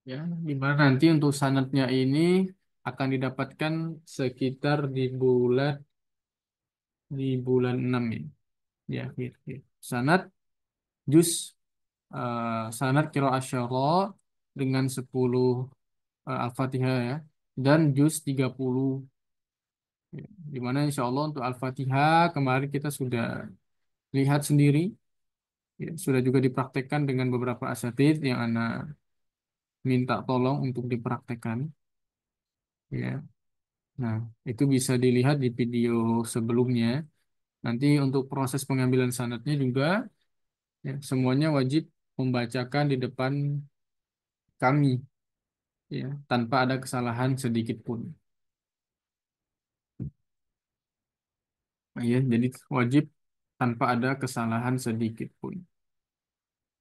Ya, di mana nanti untuk sanatnya ini akan didapatkan sekitar di bulan 6 ini. Ya, gitu. Sanat juz sanat qiraah syara dengan 10 Al-Fatihah ya dan juz 30. Ya, di mana insya Allah untuk Al-Fatihah kemarin kita sudah lihat sendiri, ya, sudah juga dipraktekkan dengan beberapa asatidz yang Ana minta tolong untuk dipraktekkan. Ya. Nah, itu bisa dilihat di video sebelumnya. Nanti untuk proses pengambilan sanadnya juga, ya, semuanya wajib membacakan di depan kami, ya, tanpa ada kesalahan sedikit pun. Ya, jadi wajib tanpa ada kesalahan sedikit pun.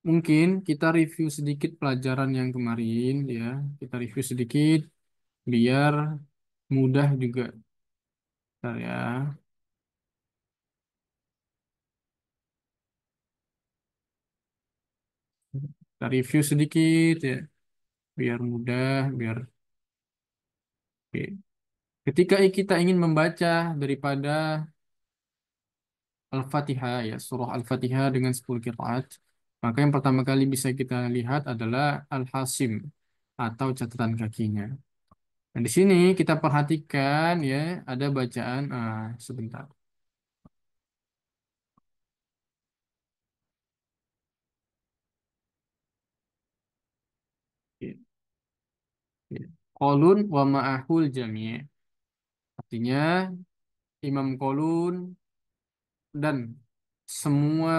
Mungkin kita review sedikit pelajaran yang kemarin, ya. Kita review sedikit biar mudah juga. Bentar ya. Kita review sedikit ya, biar mudah, biar oke. Ketika kita ingin membaca daripada Al-Fatihah ya, surah Al-Fatihah dengan 10 qiraat, maka yang pertama kali bisa kita lihat adalah Al-Hasim atau catatan kakinya. Nah, di sini kita perhatikan ya, ada bacaan sebentar. Oke, oke. Qolun wa ma'ahul jami'. Artinya Imam Qolun dan semua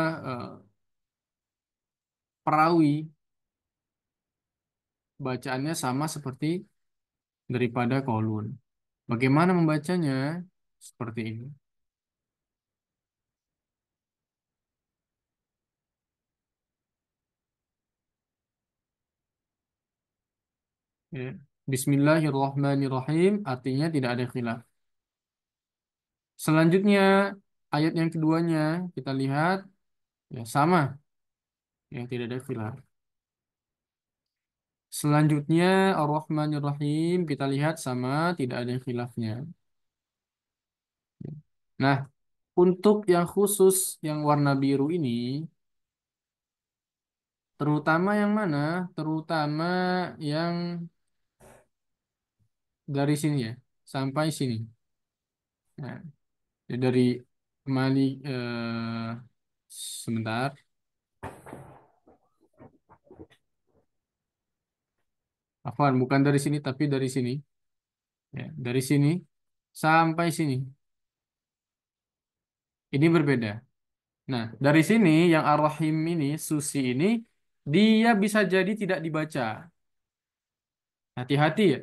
perawi bacaannya sama seperti daripada Qolun. Bagaimana membacanya? Seperti ini. Ya. Bismillahirrahmanirrahim artinya tidak ada khilaf. Selanjutnya ayat yang keduanya kita lihat ya sama, ya tidak ada khilaf. Selanjutnya Ar-Rahmanir-Rahim kita lihat sama, tidak ada khilafnya. Nah, untuk yang khusus yang warna biru ini terutama yang mana? Terutama yang dari sini ya sampai sini. Nah, dari kembali sebentar. Afwan, bukan dari sini tapi dari sini. Ya, dari sini sampai sini. Ini berbeda. Nah, dari sini yang Ar-Rahim ini, Susi ini, dia bisa jadi tidak dibaca. Hati-hati ya.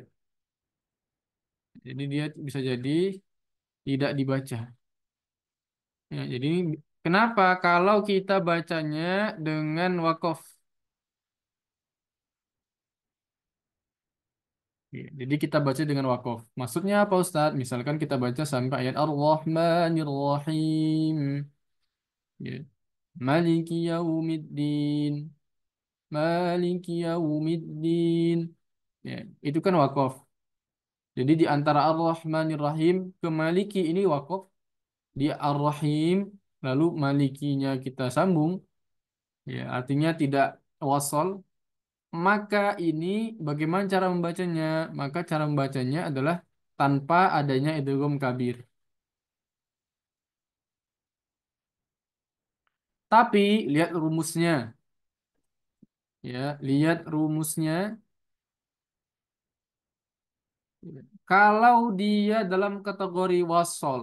Jadi dia bisa jadi tidak dibaca. Ya, jadi kenapa kalau kita bacanya dengan wakof? Ya, jadi kita baca dengan wakof. Maksudnya apa Ustadz? Misalkan kita baca sampai ayat Ar-Rahmanir-Rahim. Ya. Maliki yaumiddin. Maliki yaumiddin. Ya, itu kan wakof. Jadi di antara Ar-Rahmanir Rahim ke Maliki ini wakof. Di Ar-Rahim lalu Malikinya kita sambung. Ya, artinya tidak wasol. Maka ini bagaimana cara membacanya? Maka cara membacanya adalah tanpa adanya idgham kabir. Tapi lihat rumusnya. Ya, lihat rumusnya. Kalau dia dalam kategori wasol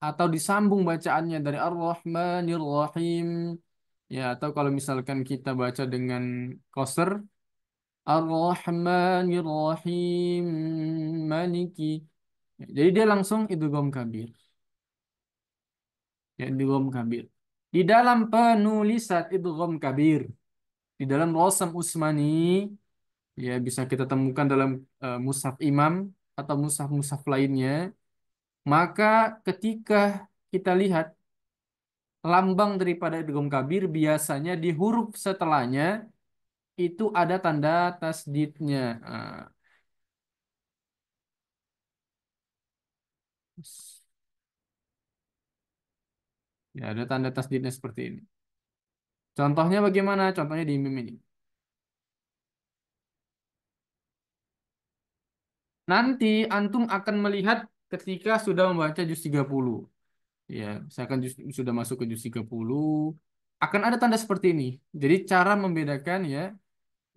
atau disambung bacaannya dari Ar-Rahmanir Rahim, ya, atau kalau misalkan kita baca dengan qasr Ar-Rahmanir Rahim Maliki. Ya, jadi dia langsung idgham kabir. Ya, idgham kabir. Di dalam penulisan idgham kabir, di dalam Rasam Usmani, ya bisa kita temukan dalam mushaf Imam atau mushaf-mushaf lainnya, maka ketika kita lihat lambang daripada idgham kabir biasanya di huruf setelahnya itu ada tanda tasdidnya. Ah, ya, ada tanda tasdidnya seperti ini. Contohnya bagaimana? Contohnya di meme ini. Nanti antum akan melihat ketika sudah membaca juz 30. Ya, saya akan sudah masuk ke juz 30, akan ada tanda seperti ini. Jadi cara membedakan ya,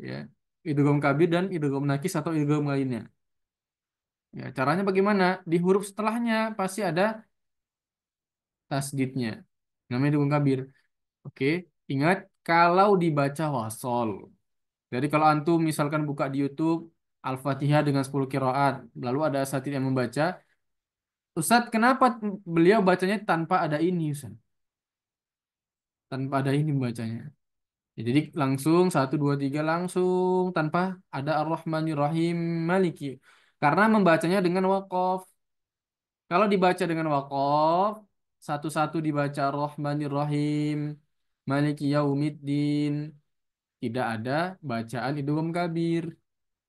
ya, idgham kabir dan idgham nakis atau idgham lainnya. Ya, caranya bagaimana? Di huruf setelahnya pasti ada tasdidnya. Namanya idgham kabir. Oke, ingat kalau dibaca wasol. Jadi kalau antum misalkan buka di YouTube Al-Fatihah dengan 10 qiraat, lalu ada asatidz yang membaca, Ustadz, kenapa beliau bacanya tanpa ada ini, Ustadz? Tanpa ada ini bacanya. Ya, jadi langsung satu dua tiga langsung tanpa ada Ar-Rahmanir Rahim Maliki. Karena membacanya dengan waqaf. Kalau dibaca dengan waqaf, satu-satu dibaca Ar-Rahmanir Rahim Maliki Yaumiddin. Tidak ada bacaan idgham kabir.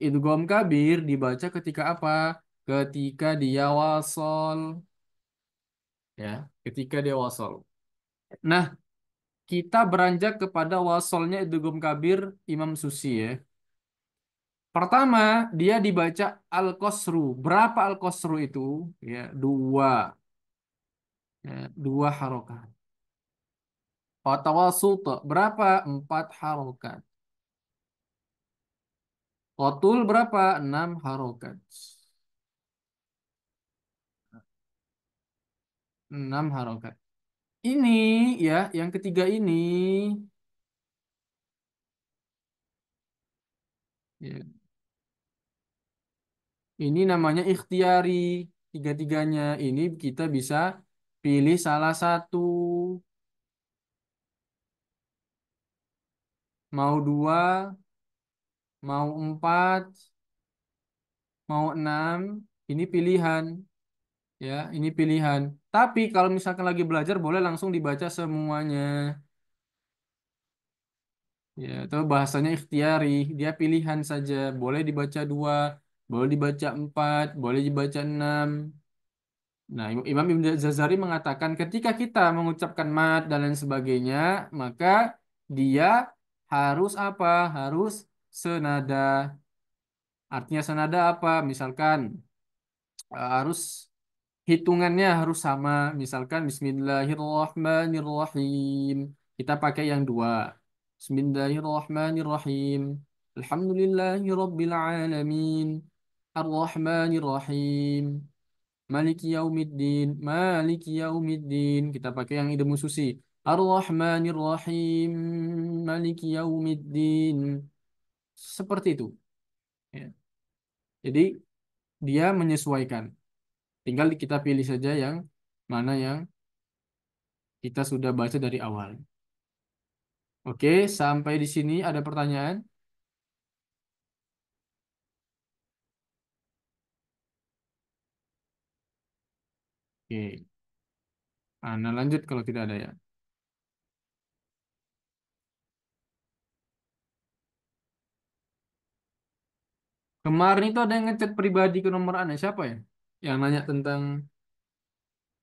Idgham kabir dibaca ketika apa? Ketika dia wasol, ya, ketika dia wasol. Nah, kita beranjak kepada wasolnya idgham kabir Imam Susi ya. Pertama, dia dibaca al-qasru. Berapa al-qasru itu? Ya, dua. Ya, dua harokat. Watawasut, berapa? Empat harokat. Qatul berapa? Enam harokat. Enam harokat. Ini ya, yang ketiga ya, ini namanya ikhtiari. Tiga-tiganya ini kita bisa pilih salah satu. Mau dua, mau empat, mau enam. Ini pilihan. Ya, ini pilihan. Tapi kalau misalkan lagi belajar boleh langsung dibaca semuanya. Ya, atau bahasanya ikhtiari, dia pilihan saja. Boleh dibaca dua, boleh dibaca empat, boleh dibaca enam. Nah, Imam Ibn Jazari mengatakan ketika kita mengucapkan mat dan lain sebagainya, maka dia harus apa? Harus senada. Artinya senada apa? Misalkan harus hitungannya harus sama. Misalkan Bismillahirrahmanirrahim. Kita pakai yang dua. Bismillahirrahmanirrahim. Alhamdulillahirabbil alamin. Ar-Rahmanirrahim. Maliki yaumiddin. Maliki yaumiddin. Kita pakai yang ide mususi. Ar-Rahmanirrahim. Maliki yaumiddin. Seperti itu. Ya. Jadi dia menyesuaikan. Tinggal kita pilih saja yang mana yang kita sudah baca dari awal. Oke, sampai di sini ada pertanyaan? Oke, nah lanjut kalau tidak ada ya. Kemarin itu ada yang ngechat pribadi ke nomor Anda. Siapa ya? Yang nanya tentang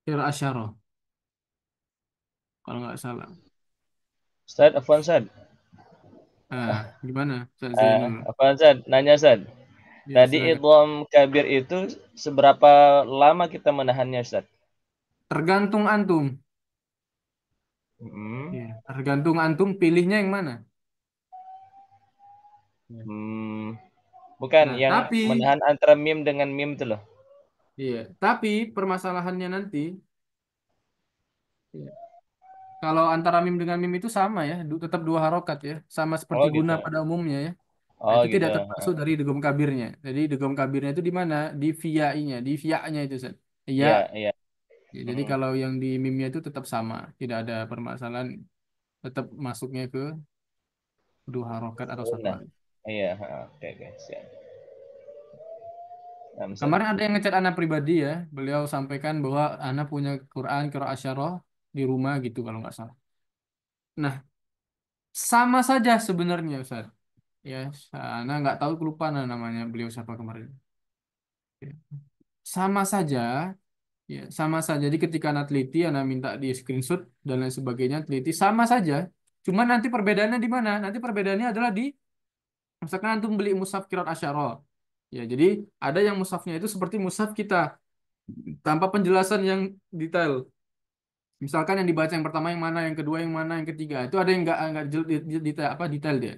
Kira Asyara, kalau nggak salah. Ustaz, Afwan Ustaz. Gimana? Ustaz Zainul. Afwan Ustaz, nanya Ustaz. Ya, Tadi silakan. idgham kabir itu seberapa lama kita menahannya Ustaz? Tergantung antum. Hmm. Ya, tergantung antum pilihnya yang mana. Ya. Hmm, bukan Nah, yang tapi, menahan antara mim dengan mim itu loh. iya, tapi permasalahannya nanti, ya, kalau antara mim dengan mim itu sama ya, tetap dua harokat ya, sama seperti Oh guna gitu. pada umumnya ya. Nah, Oh itu gitu. tidak termasuk dari idgham kabirnya. Jadi idgham kabirnya itu di mana? Di via-nya, di via-nya itu, Ustaz. Iya. Iya, iya. Ya, jadi Hmm. kalau yang di mimnya itu tetap sama, tidak ada permasalahan, tetap masuknya ke dua harokat atau satu Sunnah. alif. Iya, oke oke, siap. Nah, Ustaz. Kemarin ada yang ngechat anak pribadi ya, beliau sampaikan bahwa anak punya Quran Qiraat Asyarah di rumah gitu kalau nggak salah. Nah, sama saja sebenarnya, Ustaz. Ya, Ana nggak tahu kelupaan namanya beliau siapa kemarin. Ya. Sama saja, ya sama saja. Jadi ketika Ana teliti, Ana minta di screenshot dan lain sebagainya, teliti sama saja. Cuma nanti perbedaannya di mana? Nanti perbedaannya adalah di misalkan antum beli mushaf Qiraat Asyara. Ya, jadi ada yang mushafnya itu seperti mushaf kita tanpa penjelasan yang detail. Misalkan yang dibaca yang pertama yang mana, yang kedua yang mana, yang ketiga. Itu ada yang nggak detail apa detail dia.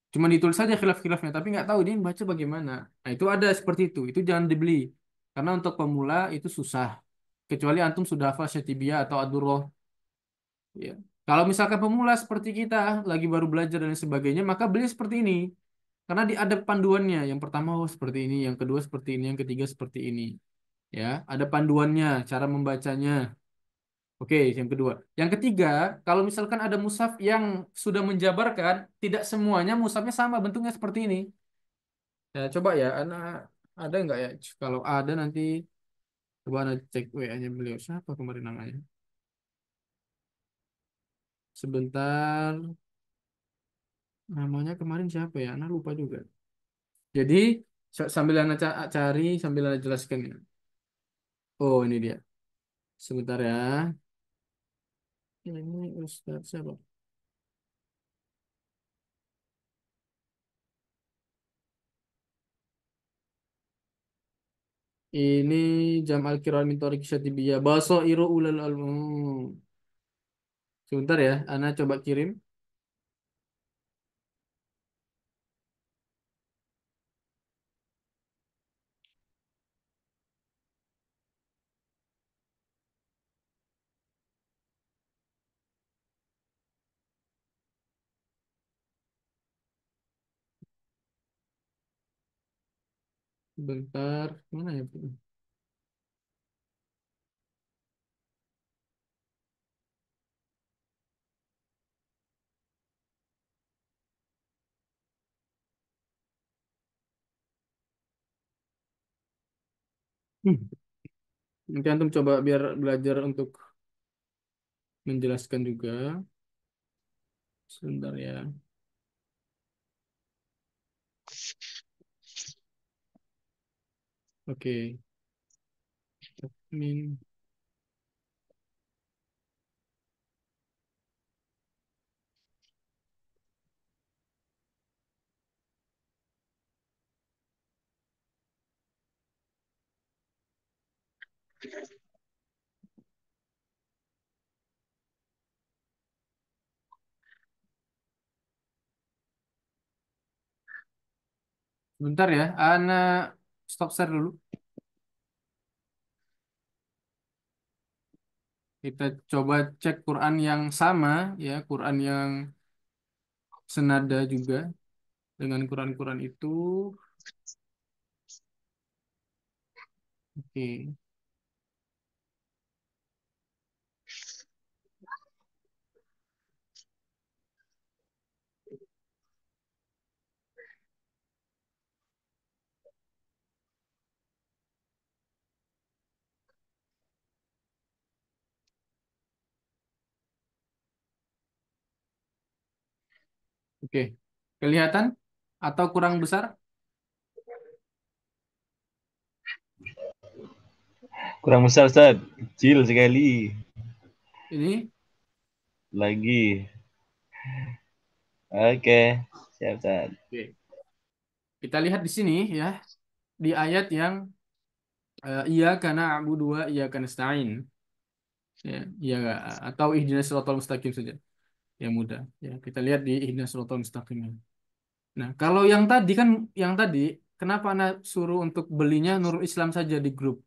Cuma ditulis saja khilaf-khilafnya, tapi nggak tahu dia baca bagaimana. Nah, itu ada seperti itu. Itu jangan dibeli. Karena untuk pemula itu susah. Kecuali antum sudah hafal Syatibiyah atau Ad-Durrah. Ya. Kalau misalkan pemula seperti kita, lagi baru belajar dan sebagainya, maka beli seperti ini. Karena ada panduannya. Yang pertama oh, seperti ini, yang kedua seperti ini, yang ketiga seperti ini. Ya, ada panduannya, cara membacanya. Oke, yang kedua. Yang ketiga, kalau misalkan ada mushaf yang sudah menjabarkan, tidak semuanya mushafnya sama bentuknya seperti ini. Ya, coba ya, ada nggak ya? Kalau ada nanti coba Ana cek WA-nya beliau. Siapa kemarin namanya? Sebentar, namanya kemarin siapa ya? Ana lupa juga. Jadi, sambil Ana cari, sambil Ana jelaskan ya. Oh, ini dia. Sebentar ya. Ini Ustaz siapa? Ini Jam Al-Kiram min Thariq Syatibiyah. Basairu ulal alum. Sebentar ya, Ana coba kirim. Bentar, mana ya? Hmm. Nanti antum coba biar belajar untuk menjelaskan juga. Sebentar ya. Oke. Min. Sebentar ya. Ana stop share dulu. Kita coba cek Quran yang sama ya, Quran yang senada juga dengan Quran-Quran itu. Oke. Oke. Kelihatan atau kurang besar? Kurang besar, Ustaz. Kecil sekali. Ini. Lagi. Oke. Siap, Ustaz. Oke. Kita lihat di sini ya, di ayat yang iya karena abu dua iya karena stain ya, iya nggak? Atau ihdinas siratal mustaqim saja yang mudah ya. Kita lihat di ihdinas siratal mustaqim. Nah, kalau yang tadi kenapa anak suruh untuk belinya Nurul Islam saja di grup?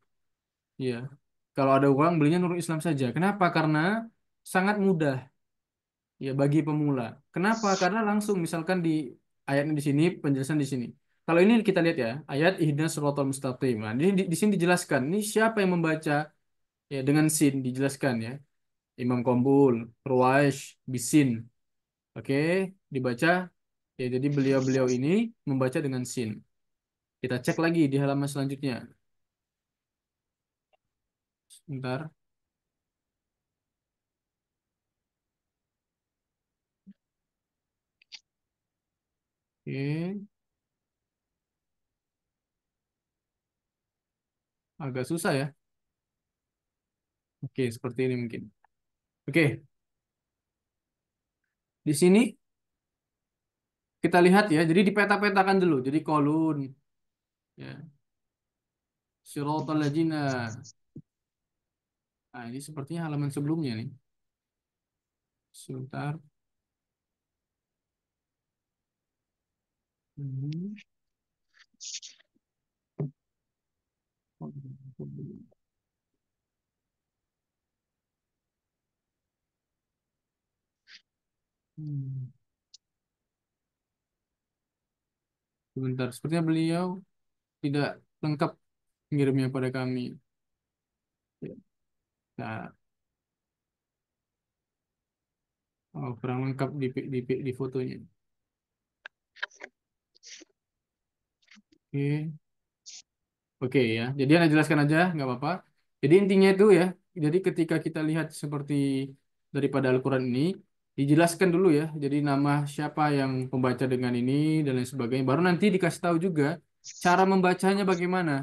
Ya. Kalau ada uang belinya Nurul Islam saja. Kenapa? Karena sangat mudah ya bagi pemula. Kenapa? Karena langsung misalkan di ayatnya di sini, penjelasan di sini. Kalau ini kita lihat ya, ayat ihdinas siratal mustaqim. Nah, di sini dijelaskan, ini siapa yang membaca ya dengan sin dijelaskan ya. Imam Qombul, Ruwaish, Bisin. Oke, dibaca ya jadi beliau-beliau ini membaca dengan sin. Kita cek lagi di halaman selanjutnya. Sebentar. Oke, agak susah ya. Oke, seperti ini mungkin. Oke, di sini kita lihat ya. Jadi dipeta-petakan dulu. Jadi kolun, ya, siratal ladzina. Nah, ini sepertinya halaman sebelumnya nih. Sebentar. Hmm. Hmm. Sebentar, sepertinya beliau tidak lengkap mengirimnya pada kami. Ya. Nah, oh, kurang lengkap di fotonya. Oke, oke ya. Jadi Anda jelaskan aja, nggak apa-apa. Jadi intinya itu ya. Jadi ketika kita lihat seperti daripada Al-Quran ini, dijelaskan dulu ya. Jadi nama siapa yang pembaca dengan ini dan lain sebagainya. Baru nanti dikasih tahu juga cara membacanya bagaimana.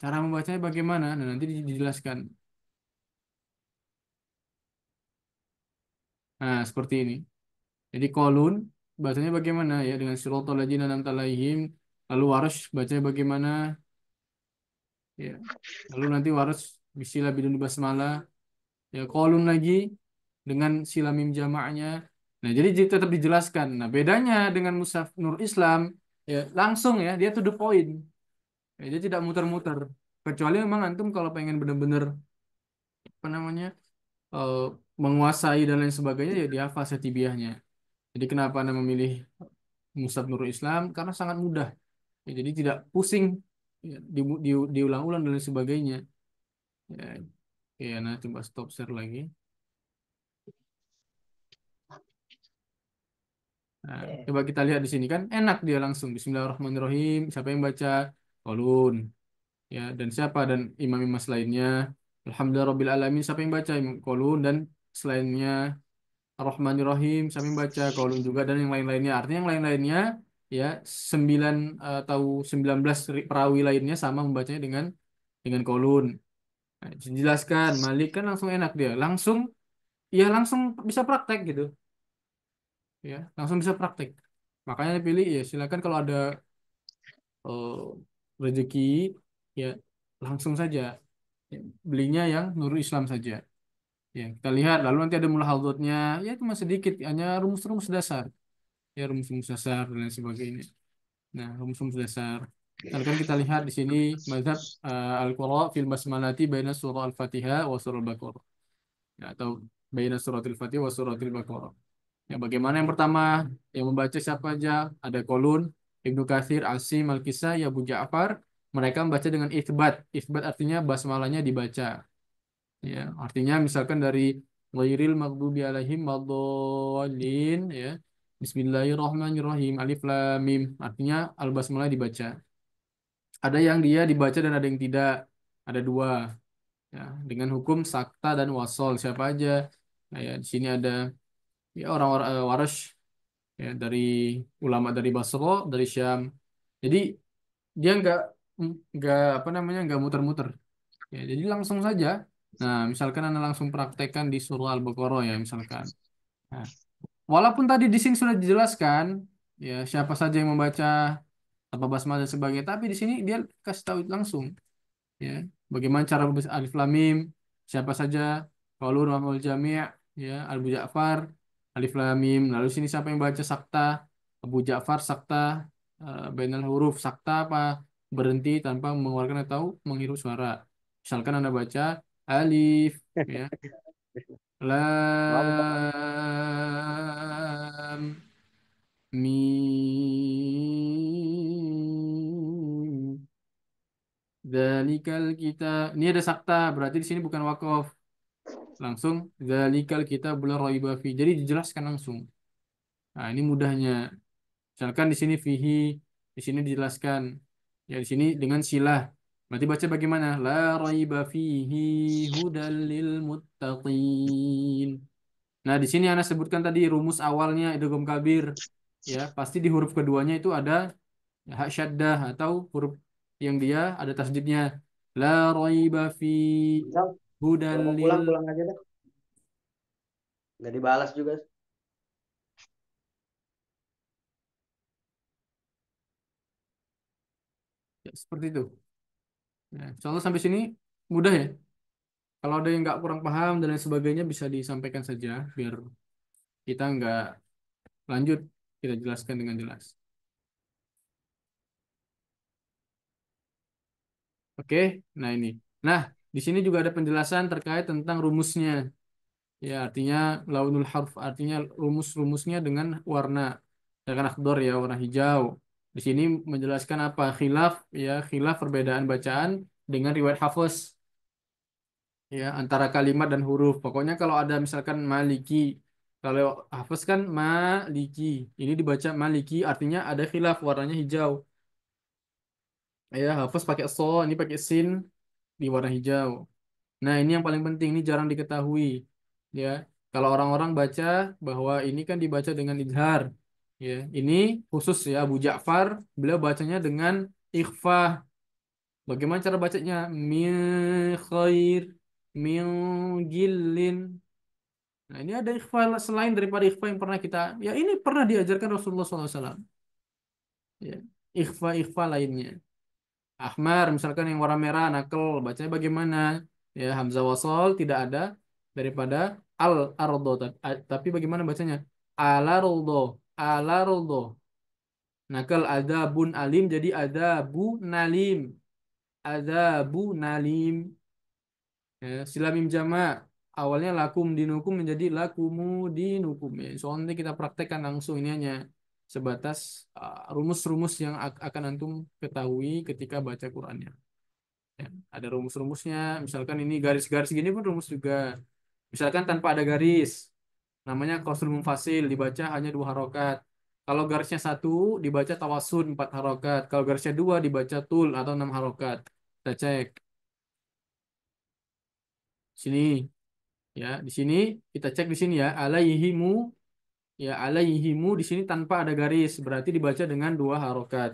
Cara membacanya bagaimana. Nah, nanti dijelaskan. Nah, seperti ini. Jadi kolun bacanya bagaimana ya dengan siratal ladzina an'amta 'alaihim. Lalu warosh bacanya bagaimana ya. Lalu nanti warosh bismillah bidun basmalah ya kolun lagi dengan sila mim jamaknya. Nah, jadi tetap dijelaskan. Nah, bedanya dengan Mushaf Nur Islam ya langsung ya dia to the point. Ya, dia tidak muter-muter. Kecuali memang antum kalau pengen bener-bener apa namanya eh, menguasai dan lain sebagainya ya dihafal setibiahnya. Jadi kenapa Anda memilih Musab Nurul Islam? Karena sangat mudah. Ya, jadi tidak pusing ya, diulang-ulang dan lain sebagainya. Ya, ya, nah coba stop share lagi. Nah, coba kita lihat di sini kan enak dia langsung Bismillahirrahmanirrahim. Siapa yang baca? Qaulun. Ya, dan siapa dan imam-imam lainnya? Alhamdulillahirabbil alamin. Siapa yang baca? Imam Qaulun dan selainnya Ar-Rahmanir-Rahim. Siapa yang baca? Qaulun juga dan yang lain-lainnya. Artinya yang lain-lainnya ya 9 atau 19 perawi lainnya sama membacanya dengan Qaulun. Nah, dijelaskan Malik kan langsung enak dia langsung ya langsung bisa praktek gitu ya langsung bisa praktek makanya pilih ya silakan kalau ada eh, rezeki ya langsung saja. Ya, belinya yang Nurul Islam saja ya kita lihat lalu nanti ada mulahadzatnya ya cuma sedikit hanya rumus-rumus dasar ya rumus-rumus dasar dan lain sebagainya. Nah rumus-rumus dasar misalkan kita lihat di sini mazhab al-qura fil basmalati baina surah al-fatihah wa surah al-baqarah ya, atau baina suratul Fatihah wa suratul Baqarah. Ya, bagaimana yang pertama yang membaca siapa aja? Ada Kolun, Ibnu Katsir, Asim, Al-Kisai, Abu Ja'far. Mereka membaca dengan itsbat. Itsbat artinya basmalahnya dibaca. Ya, artinya misalkan dari ghairil maghdubi alaihim wad-dallin ya. Bismillahirrahmanirrahim. Alif lam mim. Artinya al-basmalah dibaca. Ada yang dia dibaca dan ada yang tidak. Ada dua ya dengan hukum sakta dan wasol siapa aja. Nah, ya, di sini ada ya orang-orang Warash ya dari ulama dari Basra dari Syam jadi dia nggak apa namanya nggak muter-muter ya jadi langsung saja. Nah misalkan anda langsung praktekkan di surah Al-Baqarah ya misalkan. Nah, walaupun tadi di sini sudah dijelaskan ya siapa saja yang membaca apa basmalah dan sebagainya tapi di sini dia kasih tahu langsung ya bagaimana cara membaca alif lam mim siapa saja qaulun wa jami' ya Abu Ja'far alif lam mim lalu sini siapa yang baca sakta Abu Ja'far sakta bainal huruf sakta apa berhenti tanpa mengeluarkan atau menghirup suara misalkan Anda baca alif ya Mantap. lam mim Zalikal kita ini ada sakta berarti di sini bukan wakaf langsung zalikal kita la raiba fi jadi dijelaskan langsung. Nah ini mudahnya misalkan di sini fihi di sini dijelaskan ya di sini dengan silah berarti baca bagaimana la raiba fihi hudal lil muttaqin. Nah di sini Anda sebutkan tadi rumus awalnya idgham kabir ya pasti di huruf keduanya itu ada hak syaddah atau huruf yang dia ada tasdidnya. La raiba fi Misal, kalau mau hudalil. pulang pulang aja deh. Nggak dibalas juga. Ya, seperti itu. Ya, soalnya sampai sini mudah ya. Kalau ada yang nggak kurang paham dan lain sebagainya bisa disampaikan saja biar kita nggak lanjut, kita jelaskan dengan jelas. Oke, nah ini. Nah, di sini juga ada penjelasan terkait tentang rumusnya. Ya, artinya launul harf, artinya rumus-rumusnya dengan warna. Ya kan akhdar ya, warna hijau. Di sini menjelaskan apa? Khilaf, ya, khilaf perbedaan bacaan dengan riwayat hafaz. Ya, antara kalimat dan huruf. Pokoknya kalau ada misalkan maliki, kalau hafaz kan maliki. Ini dibaca maliki, artinya ada khilaf, warnanya hijau. Ya, hafaz pakai so, ini pakai sin di warna hijau. Nah, ini yang paling penting, ini jarang diketahui. Ya, kalau orang-orang baca bahwa ini kan dibaca dengan idhar. Ya, ini khusus ya Abu Ja'far, beliau bacanya dengan ikhfa. Bagaimana cara bacanya? Min khair, min gillin. Nah, ini ada ikhfa selain daripada ikhfa yang pernah kita, ya ini pernah diajarkan Rasulullah SAW. Ya, ikhfa-ikhfa lainnya. Ahmar misalkan yang warna merah nakel bacanya bagaimana ya hamzah wasol tidak ada daripada al ardo tapi bagaimana bacanya alardo nakel ada bun alim jadi ada bu nalim ada bu nalim ya, silamim jama awalnya lakum dinukum menjadi lakumu dinukum ya soalnya nanti kita praktekkan langsung ini hanya sebatas rumus-rumus yang akan antum ketahui ketika baca Qurannya. Ya, ada rumus-rumusnya. Misalkan ini garis-garis gini pun rumus juga. Misalkan tanpa ada garis, namanya qasrul munfasil, dibaca hanya 2 harokat. Kalau garisnya satu, dibaca tawasun 4 harokat. Kalau garisnya dua, dibaca tul atau 6 harokat. Kita cek sini, ya. Di sini kita cek di sini ya. Alaihimu, ya alaihimu di sini tanpa ada garis, berarti dibaca dengan 2 harokat.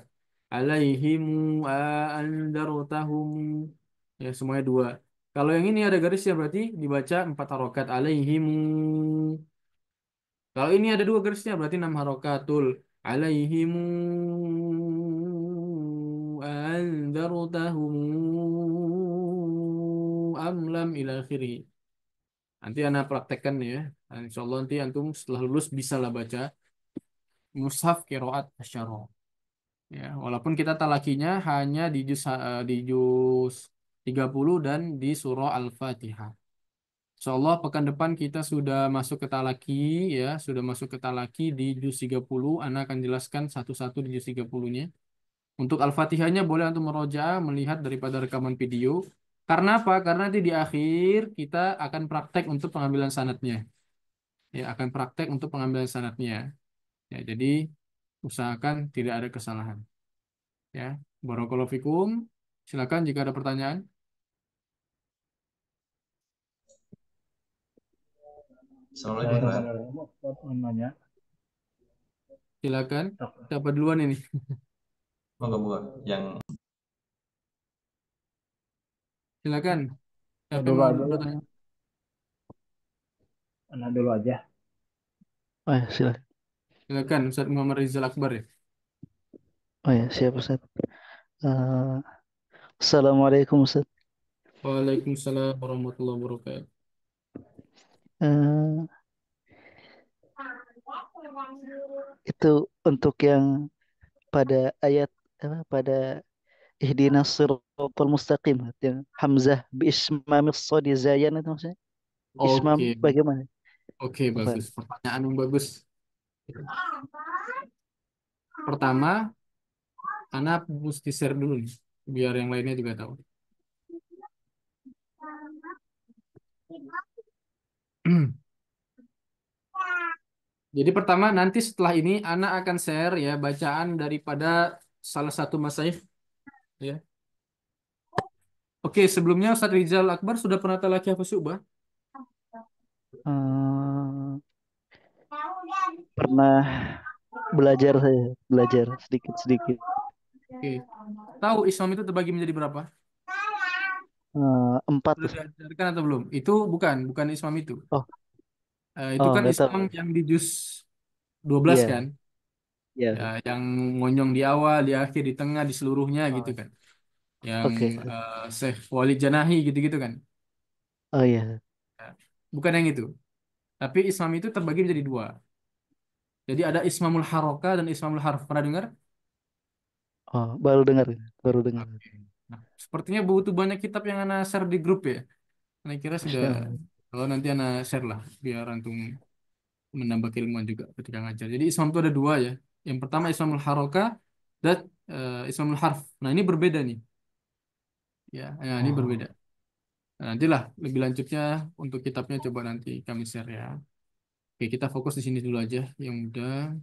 Alaihimu andartahum. Ya, semuanya 2. Kalau yang ini ada garisnya berarti dibaca 4 harokat. Alaihimu. Kalau ini ada 2 garisnya berarti 6 harokatul. Alaihimu andartahum amlam ila akhirih. Nanti anak praktekkan ya. Insya Allah nanti antum setelah lulus bisa lah baca mushaf qiraat asyara. Ya, walaupun kita talakinya hanya di juz 30 dan di surah Al-Fatihah. Insyaallah pekan depan kita sudah masuk ke talaki ya, sudah masuk ke talaki di juz 30. Ana akan jelaskan satu-satu di juz 30-nya. Untuk Al-Fatihahnya boleh untuk meroja melihat daripada rekaman video. Karena apa? Karena nanti di akhir kita akan praktek untuk pengambilan sanadnya. Ya, akan praktek untuk pengambilan sanadnya. Ya, jadi usahakan tidak ada kesalahan. Ya, barakallahu fikum. Silakan jika ada pertanyaan. Saya Assalamualaikum Pak. mau nanya. Silakan. Siapa duluan ini? Moga moga yang Silakan. Saya Siapa yang dulu mau aja ya. bertanya? Anak dulu aja. Oh ya, silakan. Silakan Ustaz Muhammad Rizal Akbar ya. Oh ya, siap Ustaz. Eh, Assalamualaikum Ustaz. Waalaikumsalam warahmatullahi wabarakatuh. Eh, itu untuk yang pada ayat pada ihdinas siratal mustaqim yang Hamzah bi ismamis shadi zayan itu maksudnya. Ismam Oke, bagaimana? oke Afan. bagus. Pertanyaan yang bagus. Pertama, Anak mesti share dulu nih, biar yang lainnya juga tahu. Jadi pertama nanti setelah ini Anak akan share ya bacaan daripada salah satu masaih ya. Oke, sebelumnya Ustaz Rizal Akbar sudah pernah talaki apa subah? Eh, pernah belajar saya, belajar sedikit-sedikit. Oke. Tahu Islam itu terbagi menjadi berapa? Empat Sudah Ustaz. diajarkan atau belum? Itu bukan Islam itu. Oh, Itu kan nggak Islam tahu. yang di juz 12 kan? Iya, iya. Ya, yang monyong di awal, di akhir, di tengah, di seluruhnya gitu Oh, kan. Yang oke. Syekh Walid Janahi gitu-gitu kan. Oh iya. Ya, bukan yang itu. Tapi Islam itu terbagi menjadi dua. Jadi ada Ismamul Haroka dan Ismamul Harf. Pernah dengar? Oh, baru dengar, baru dengar. Oke. Nah, sepertinya butuh banyak kitab yang Ana share di grup ya. Saya kira sudah, Masya Allah. kalau nanti Ana share lah, biar antum menambah keilmuan juga ketika ngajar. Jadi Islam itu ada dua ya. Yang pertama Ismamul Haroka dan Ismamul Harf. Nah ini berbeda nih. Ya, ini Oh, berbeda. Nah, nantilah lebih lanjutnya untuk kitabnya coba nanti kami share ya. Oke, kita fokus di sini dulu aja yang mudah.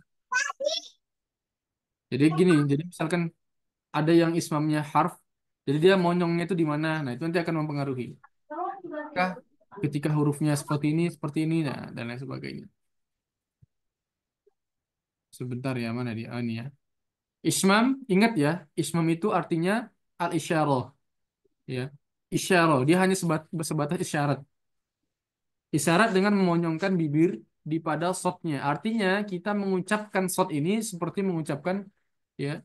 Jadi gini, jadi misalkan ada yang ismamnya harf, jadi dia monyongnya itu di mana? Nah, itu nanti akan mempengaruhi. Kah ketika hurufnya seperti ini, nah, dan lain sebagainya. Sebentar ya, mana dia? Oh, ini ya. Ismam, ingat ya, ismam itu artinya al-isyarah, ya. Isyarah, dia hanya sebatas isyarat. Isyarat dengan memonyongkan bibir di pada shotnya. Artinya kita mengucapkan shot ini seperti mengucapkan ya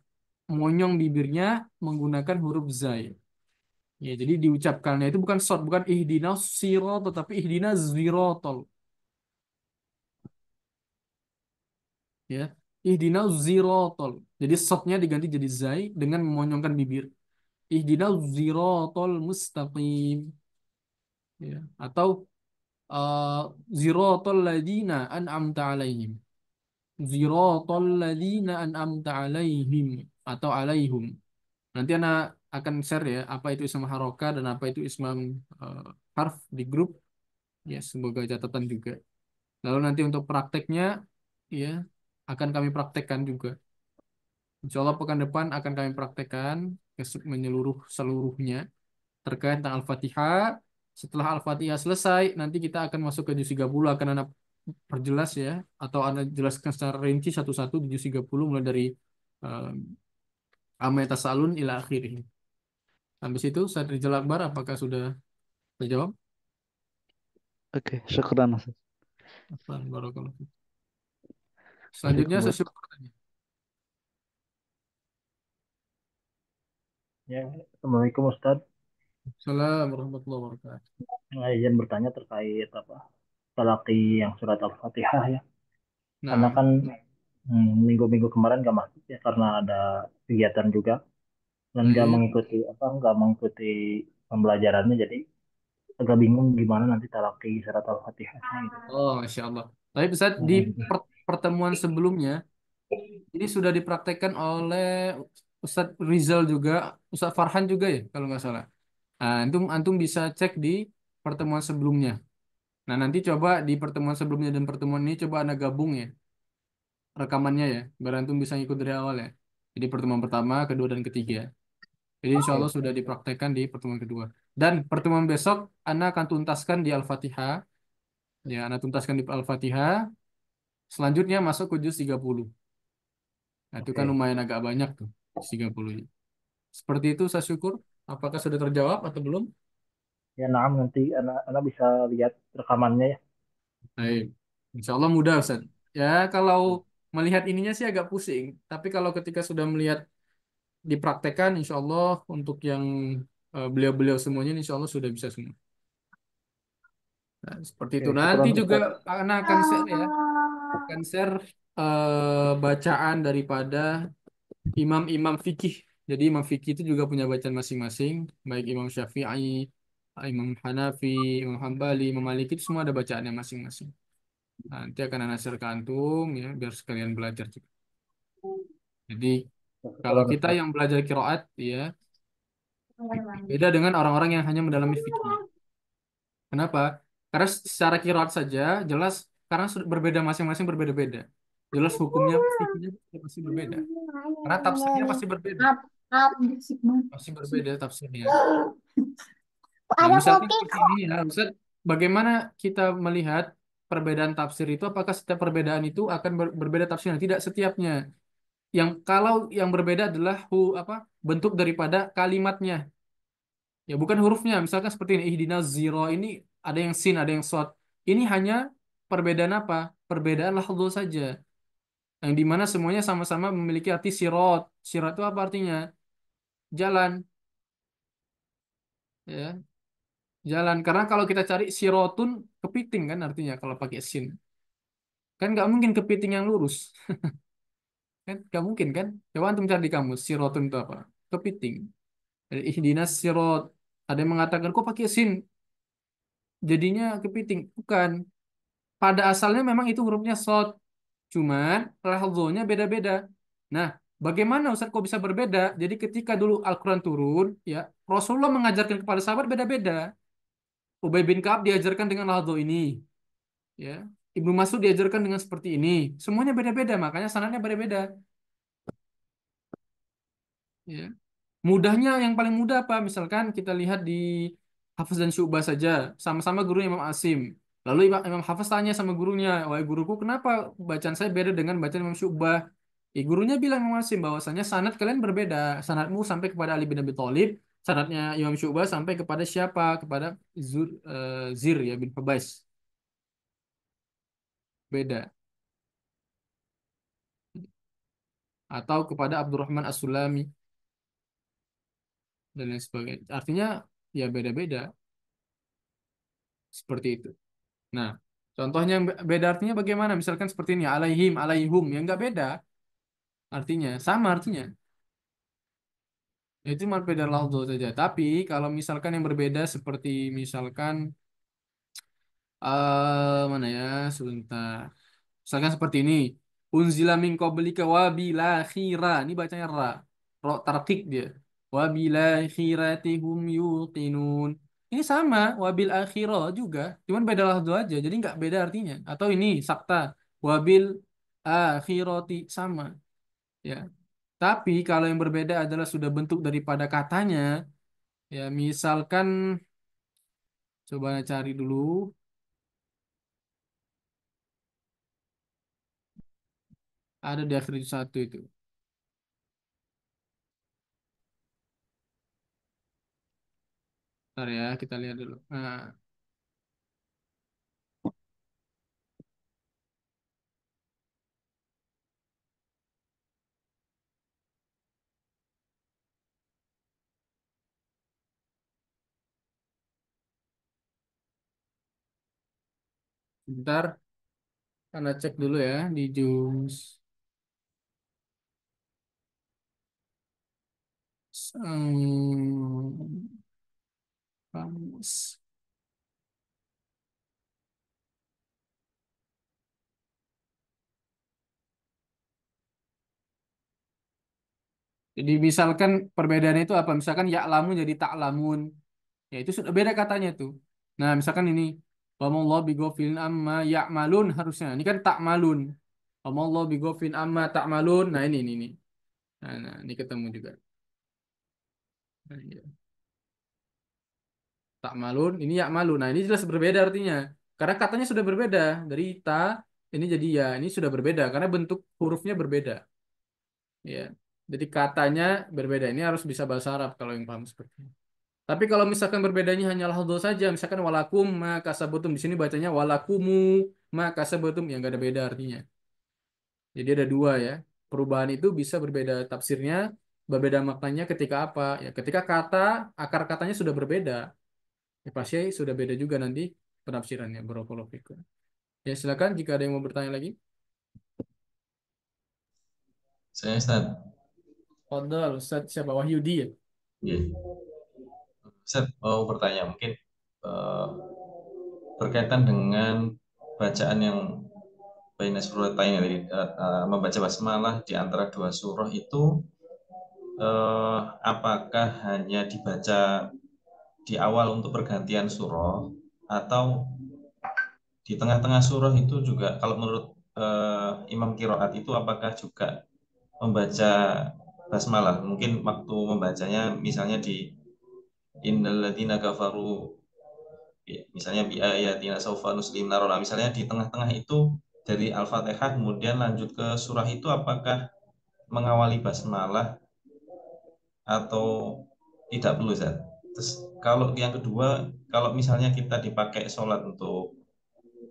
monyong bibirnya menggunakan huruf zai. Ya, jadi diucapkannya itu bukan shot, bukan ihdinas sirot, tetapi ihdinas zirotol. Ya, ihdinas zirotol. Jadi shotnya diganti jadi zai dengan memonyongkan bibir. Ihdinas zirotol mustaqim. Ya, atau uh, zirotol ladina an'amta alaihim. Ziratal ladzina an'amta alaihim atau alaihum. Nanti anak akan share ya apa itu ism haroka dan apa itu ism harf di grup ya sebagai catatan juga. Lalu nanti untuk prakteknya ya akan kami praktekkan juga. Insya Allah pekan depan akan kami praktekkan menyeluruh seluruhnya terkait tentang Al-Fatihah. Setelah Al-Fatihah selesai, nanti kita akan masuk ke juz 30 akan anak perjelas ya atau anda jelaskan secara rinci satu-satu di juz 30 mulai dari uh, Amma Tasalun ila akhirih. Habis itu Ustaz Rizal Akbar apakah sudah terjawab? oke. Syukran, Ustaz. Barakallahu fiik. Selanjutnya saya Waalaikumsalam. syukur tanya. Ya, Assalamualaikum Ustaz. Assalamualaikum warahmatullahi wabarakatuh. Izin bertanya terkait apa talaki yang surat Al-Fatihah ya. Karena Nah, kan minggu-minggu kemarin nggak masuk ya karena ada kegiatan juga dan nggak baik. mengikuti nggak mengikuti pembelajarannya jadi agak bingung gimana nanti talaki surat Al-Fatihahnya itu. Oh, Masya Allah. Tapi Ustaz di Gitu. pertemuan sebelumnya ini sudah dipraktekkan oleh Ustadz Rizal juga, Ustadz Farhan juga ya kalau nggak salah. Nah, antum antum bisa cek di pertemuan sebelumnya. Nah, nanti coba di pertemuan sebelumnya dan pertemuan ini coba Anda gabung ya rekamannya ya, biar antum bisa ngikut dari awal ya. Jadi pertemuan pertama, kedua dan ketiga. Jadi insya Allah sudah dipraktekkan di pertemuan kedua. Dan pertemuan besok Anda akan tuntaskan di Al-Fatihah. Ya, Anda tuntaskan di Al-Fatihah. Selanjutnya masuk ke juz 30. Nah, itu kan Oke. lumayan agak banyak tuh, 30. Seperti itu saya syukur. Apakah sudah terjawab atau belum? Ya, nanti anak bisa lihat rekamannya ya. Baik. Insya Allah mudah, Ustaz. Ya, kalau melihat ininya sih agak pusing. Tapi kalau ketika sudah melihat dipraktekkan, insya Allah untuk yang beliau-beliau semuanya, insya Allah sudah bisa semua. Nah, seperti Oke, itu. Nanti syukuran juga Ustaz. anak akan share ya, akan share bacaan daripada imam-imam fikih. Jadi imam fikih itu juga punya bacaan masing-masing, baik Imam Syafi'i, Imam Hanafi, Imam Hambali, Imam Maliki itu semua ada bacaannya masing-masing. Nanti akan anak share ke antum ya, biar sekalian belajar juga. Jadi kalau Syukuran kita Ustaz. yang belajar kiroat ya beda dengan orang-orang yang hanya mendalami fikih. Kenapa? Karena secara kiroat saja jelas karena sudah berbeda masing-masing berbeda-beda. Jelas hukumnya fikihnya pasti berbeda. Karena tafsirnya pasti berbeda. Pasti berbeda tafsirnya. Nah, Ada misalkan seperti kopiku. ini ya, Ustaz, bagaimana kita melihat perbedaan tafsir itu apakah setiap perbedaan itu akan berbeda tafsirnya? Tidak setiapnya. Yang kalau yang berbeda adalah apa bentuk daripada kalimatnya. Ya bukan hurufnya. Misalkan seperti ini ihdinas zero ini ada yang sin, ada yang short. Ini hanya perbedaan apa? Perbedaan lafzul saja. Yang dimana semuanya sama-sama memiliki arti sirot. Sirot itu apa artinya? Jalan. Ya, jalan. Karena kalau kita cari sirotun kepiting kan artinya kalau pakai sin. Kan nggak mungkin kepiting yang lurus. Kan nggak mungkin kan? Coba antum cari di kamus. Sirotun itu apa? Kepiting. Dari ihdinas sirot. Ada yang mengatakan kok pakai sin jadinya kepiting. Bukan. Pada asalnya memang itu hurufnya short. Cuman lafzulnya beda-beda. Nah, bagaimana Ustaz kok bisa berbeda? Jadi ketika dulu Al-Quran turun, ya Rasulullah mengajarkan kepada sahabat beda-beda. Ubay bin Ka'ab diajarkan dengan lafzul ini, ya. Ibnu Mas'ud diajarkan dengan seperti ini. Semuanya beda-beda, makanya sanadnya beda-beda. Ya. Mudahnya yang paling mudah apa? Misalkan kita lihat di Hafiz dan Syu'bah saja, sama-sama gurunya Imam Asim. Lalu Imam Hafiz tanya sama gurunya, wahai guruku, kenapa bacaan saya beda dengan bacaan Imam Syu'bah? Gurunya bilang Imam Asim bahwasanya sanad kalian berbeda. Sanadmu sampai kepada Ali bin Abi Thalib, sanadnya Imam Syu'bah sampai kepada siapa? Kepada Zir ya bin Hubais. Beda. Atau kepada Abdurrahman As-Sulami dan lain sebagainya. Artinya ya beda-beda seperti itu. Nah, contohnya yang beda artinya bagaimana? Misalkan seperti ini, alaihim, alaihum, yang nggak beda artinya, sama artinya. Itu cuma beda lafaz saja. Tapi kalau misalkan yang berbeda seperti misalkan mana ya? Sebentar. Misalkan seperti ini. Unzila min qablika wa bil akhirah. Ini bacanya ra. Ro tarqiq dia. Wa bil akhirati hum yuqinun. Ini sama, wabil akhirah juga. Cuman beda lafaz aja. Jadi nggak beda artinya. Atau ini sakta. Wabil akhirati sama. Ya. Tapi kalau yang berbeda adalah sudah bentuk daripada katanya. Ya misalkan coba cari dulu. Ada di akhir satu itu. Bentar ya, kita lihat dulu. Nah, bentar, Anda cek dulu ya di Jums. Kamus. Jadi misalkan perbedaan itu apa? Misalkan ya lamun jadi tak lamun. Ya itu sudah beda katanya tuh. Nah, misalkan ini Allah bigofilin amma ya'malun harusnya. Ini kan tak malun. Allah bigofilin amma tak malun. Nah, ini. Nah, ini ketemu juga. Nah, iya. Tak malun, ini ya malun. Nah, ini jelas berbeda artinya. Karena katanya sudah berbeda. Dari ta, ini jadi ya. Ini sudah berbeda. Karena bentuk hurufnya berbeda. Ya. Jadi katanya berbeda. Ini harus bisa bahasa Arab kalau yang paham seperti ini. Tapi kalau misalkan berbedanya hanya lafaz saja. Misalkan walakum ma kasabutum. Di sini bacanya walakumu ma kasabutum. Yang gak ada beda artinya. Jadi ada dua ya. Perubahan itu bisa berbeda tafsirnya. Berbeda maknanya ketika apa? Ya, ketika kata, akar katanya sudah berbeda. Ya, pasti sudah beda juga nanti penafsirannya. Barakallahu fikum. Ya silakan jika ada yang mau bertanya lagi. Saya Ustaz. Fadal, Ustaz siapa? Wahyudi ya? Iya. Ustaz mau bertanya mungkin eh, berkaitan dengan bacaan yang baina suratain tadi membaca basmalah di antara dua surah itu apakah hanya dibaca di awal untuk pergantian surah atau di tengah-tengah surah itu juga kalau menurut Imam Qiraat itu apakah juga membaca basmalah mungkin waktu membacanya misalnya di innalladzina kafaru misalnya bi ayatina saufa nuslim narona, misalnya di tengah-tengah itu dari Al-Fatihah kemudian lanjut ke surah itu apakah mengawali basmalah atau tidak perlu Ustaz? Terus kalau yang kedua, kalau misalnya kita dipakai sholat untuk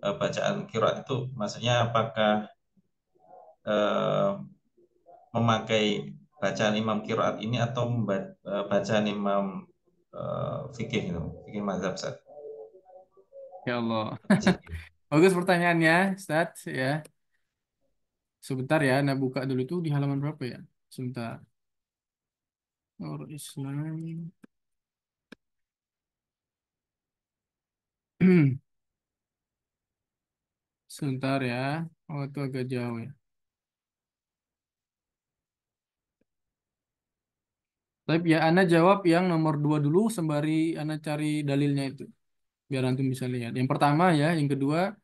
bacaan qiraat itu, maksudnya apakah eh, memakai bacaan imam qiraat ini atau bacaan imam fikih itu, fikih mazhab Ustaz? Ya Allah. Terima kasih. Bagus pertanyaannya, Ustaz ya. Sebentar ya, nah buka dulu itu di halaman berapa ya? Sebentar. Nur Islam. Sebentar ya. Oh, itu agak jauh ya. Tapi ya, Anda jawab yang nomor 2 dulu sembari Anda cari dalilnya itu. Biar antum bisa lihat. Yang pertama ya, yang kedua,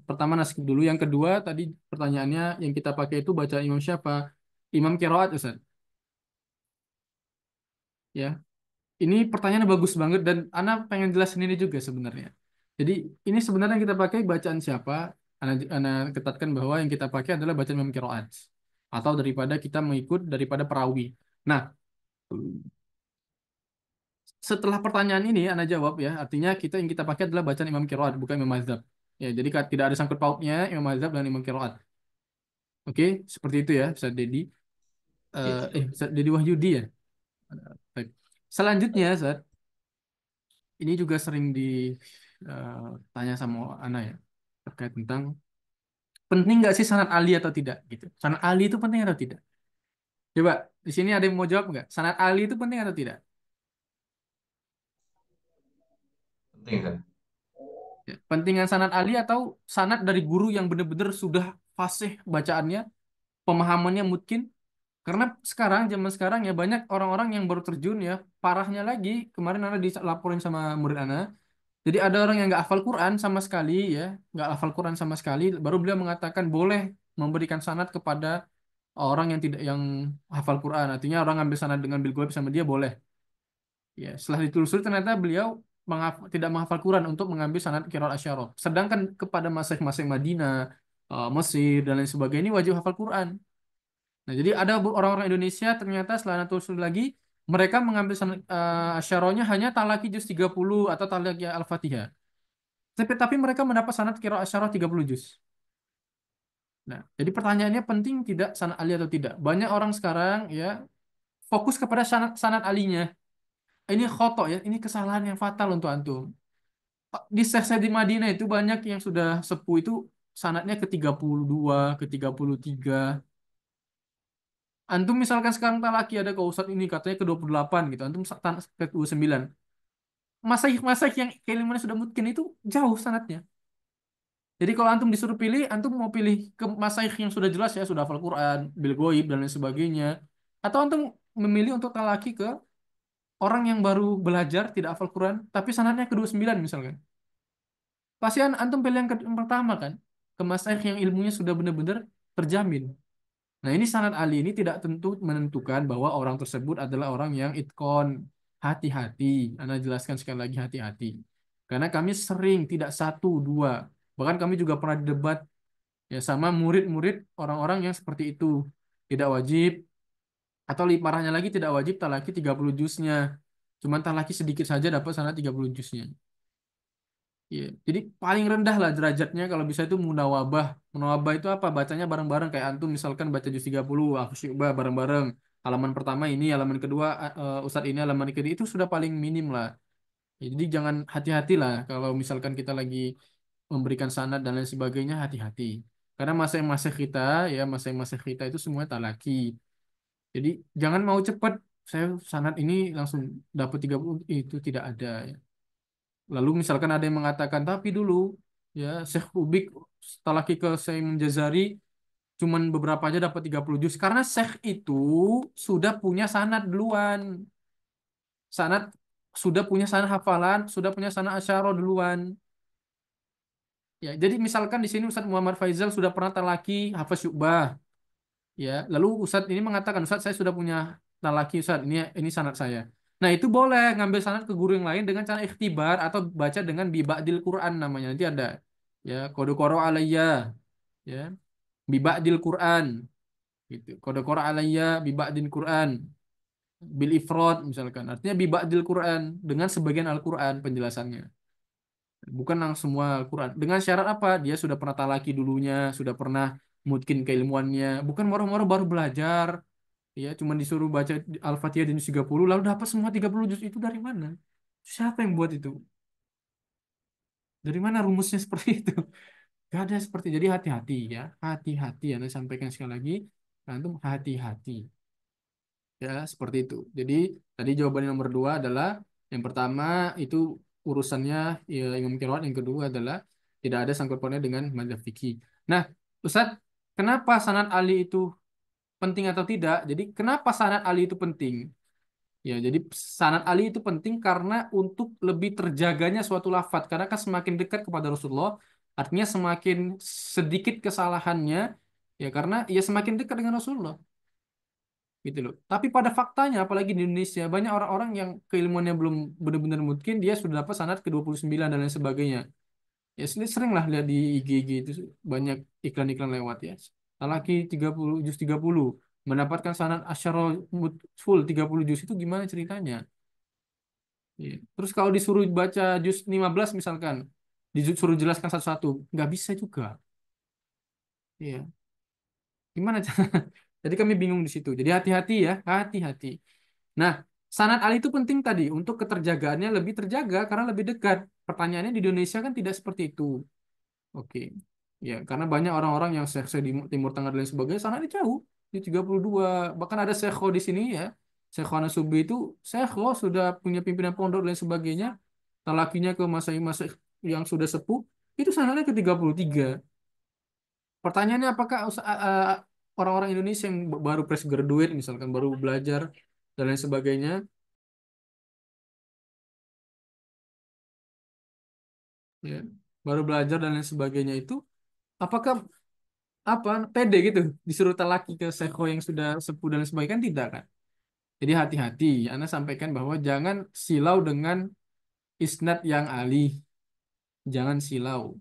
pertama skip dulu. Yang kedua tadi pertanyaannya yang kita pakai itu baca imam siapa? Imam Qiraat, Ustaz. Ya, ini pertanyaan bagus banget dan Ana pengen jelasin ini juga sebenarnya. Jadi ini sebenarnya kita pakai bacaan siapa? Ana ketatkan bahwa yang kita pakai adalah bacaan Imam Qiraat atau daripada kita mengikut daripada perawi. Nah, setelah pertanyaan ini Ana jawab ya, artinya yang kita pakai adalah bacaan Imam Qiraat bukan Imam Mazhab. Ya, jadi tidak ada sangkut pautnya Imam Mazhab dan Imam Qiraat. Oke, seperti itu ya, Ustaz Dedi. Ustaz Dedi Wahyudi ya. Baik. Selanjutnya, Ustaz, ini juga sering ditanya sama Ana ya terkait tentang penting nggak sih sanad Ali atau tidak gitu. Sanad Ali itu penting atau tidak? Coba di sini ada yang mau jawab nggak? Sanad Ali itu penting atau tidak? Penting kan? Ya, pentingan sanad Ali atau sanad dari guru yang benar-benar sudah fasih bacaannya, pemahamannya mungkin. Karena zaman sekarang ya banyak orang-orang yang baru terjun ya. Parahnya lagi, kemarin Ana dilaporin sama murid Ana. Jadi ada orang yang nggak hafal Quran sama sekali ya, nggak hafal Quran sama sekali. Baru beliau mengatakan boleh memberikan sanad kepada orang yang tidak yang hafal Quran. Artinya orang ngambil sanad dengan bil goib sama dia boleh. Ya, setelah ditelusuri ternyata beliau tidak menghafal Quran untuk mengambil sanad qiraat asyarah. Sedangkan kepada masing-masing Madinah, Mesir dan lain sebagainya ini wajib hafal Quran. Nah, jadi ada orang-orang Indonesia ternyata setelah ditelusuri lagi mereka mengambil sanad asyarahnya hanya talaki juz 30 atau talaki Al-Fatihah. Tapi mereka mendapat sanad qiraat asyarah 30 juz. Nah, jadi pertanyaannya penting tidak sanad Ali atau tidak? Banyak orang sekarang ya fokus kepada sanad alinya. Ini khotok ya, ini kesalahan yang fatal untuk antum. Di Syekh di Madinah itu banyak yang sudah sepuh itu sanadnya ke 32, ke 33. Antum misalkan sekarang talaki ada ke Ustadz ini katanya ke 28 gitu. Antum ke 29. Masaih yang keilimannya sudah mungkin itu jauh sanadnya. Jadi kalau antum disuruh pilih, antum mau pilih ke masaih yang sudah jelas ya, sudah hafal Quran, bil goib dan lain sebagainya. Atau antum memilih untuk talaki ke orang yang baru belajar, tidak hafal Quran, tapi sanadnya ke 29 misalkan. Pasti antum pilih yang pertama kan, ke masaih yang ilmunya sudah benar-benar terjamin. Nah ini sanad Ali ini tidak tentu menentukan bahwa orang tersebut adalah orang yang itkon. Hati-hati, Anda jelaskan sekali lagi hati-hati. Karena kami sering tidak satu, dua. Bahkan kami juga pernah debat ya sama murid-murid orang-orang yang seperti itu. Tidak wajib atau lebih parahnya lagi tidak wajib talaki 30 juznya. Cuman talaki sedikit saja dapat sana 30 juznya. Iya. Jadi paling rendah lah derajatnya kalau bisa itu munawabah. Munawabah itu apa? Bacanya bareng-bareng kayak antum misalkan baca juz 30, aku syubah bareng-bareng. Halaman pertama ini, halaman kedua Ustadz ini, halaman kedua itu sudah paling minim lah. Ya, jadi jangan hati-hati lah kalau misalkan kita lagi memberikan sanad dan lain sebagainya hati-hati. Karena masa-masa kita ya masa-masa kita itu semua talaki. Jadi jangan mau cepat saya sanad ini langsung dapat 30 itu tidak ada ya. Lalu misalkan ada yang mengatakan tapi dulu ya Syekh Ubik talaki ke Syekh Jazari cuman beberapa aja dapat 30 juz karena Syekh itu sudah punya sanad duluan. Sanad sudah punya sanad hafalan, sudah punya sanad asyara duluan. Ya, jadi misalkan di sini Ustadz Muhammad Faizal sudah pernah talaki hafaz syu'bah. Ya, lalu Ustadz ini mengatakan, Ustadz saya sudah punya talaki Ustadz, ini sanad saya. Nah, itu boleh ngambil sanad ke guru yang lain dengan cara ikhtibar atau baca dengan bibadil Quran namanya. Nanti ada ya kode koro alayya ya bibadil Quran gitu. Kode koro alayya bibadil Quran bil ifrad misalkan. Artinya bibadil Quran dengan sebagian Al-Quran penjelasannya. Bukan langsung semua Al-Quran. Dengan syarat apa? Dia sudah pernah talaki dulunya, sudah pernah mungkin keilmuannya. Bukan moro-moro baru belajar. Ya, cuma disuruh baca Al-Fatihah di juz 30 lalu dapat semua 30 juz itu dari mana? Siapa yang buat itu? Dari mana rumusnya seperti itu? Gak ada seperti jadi hati-hati ya, hati-hati. Anda sampaikan sekali lagi, antum hati-hati ya seperti itu. Jadi tadi jawaban nomor dua adalah yang pertama itu urusannya ya, Imam Qiraat, yang kedua adalah tidak ada sangkut pautnya dengan mazhab fikih. Nah, Ustadz, kenapa sanad Ali itu penting atau tidak? Jadi kenapa sanad Ali itu penting? Ya, jadi sanad Ali itu penting karena untuk lebih terjaganya suatu lafadz. Karena kan semakin dekat kepada Rasulullah, artinya semakin sedikit kesalahannya, ya karena ia semakin dekat dengan Rasulullah, gitu loh. Tapi pada faktanya, apalagi di Indonesia, banyak orang-orang yang keilmuannya belum benar-benar mungkin, dia sudah dapat sanad ke 29 dan lain sebagainya. Ya, sering lah lihat di IG itu banyak iklan-iklan lewat ya. Laki 30 juz 30 mendapatkan sanad asyara full 30 juz itu gimana ceritanya? Iya. Terus kalau disuruh baca juz 15 misalkan, disuruh jelaskan satu-satu, nggak bisa juga. Iya. Gimana cara? Jadi kami bingung di situ. Jadi hati-hati ya, hati-hati. Nah, sanad Ali itu penting tadi untuk keterjagaannya lebih terjaga karena lebih dekat. Pertanyaannya di Indonesia kan tidak seperti itu. Oke. Ya, karena banyak orang-orang yang sekse di Timur Tengah dan lain sebagainya sanadnya jauh di 32. Bahkan ada sekho di sini ya. Sekho Nasubi itu sekho sudah punya pimpinan pondok dan lain sebagainya. Talakinya ke masa yang sudah sepuh, itu sanadnya ke 33. Pertanyaannya apakah orang-orang Indonesia yang baru fresh graduate misalkan baru belajar dan lain sebagainya ya, baru belajar dan lain sebagainya itu apakah apa pede gitu disuruh talaki ke sekho yang sudah sepuh dan lain sebagainya kan tidak kan. Jadi hati-hati, Anda sampaikan bahwa jangan silau dengan isnad yang alih, jangan silau.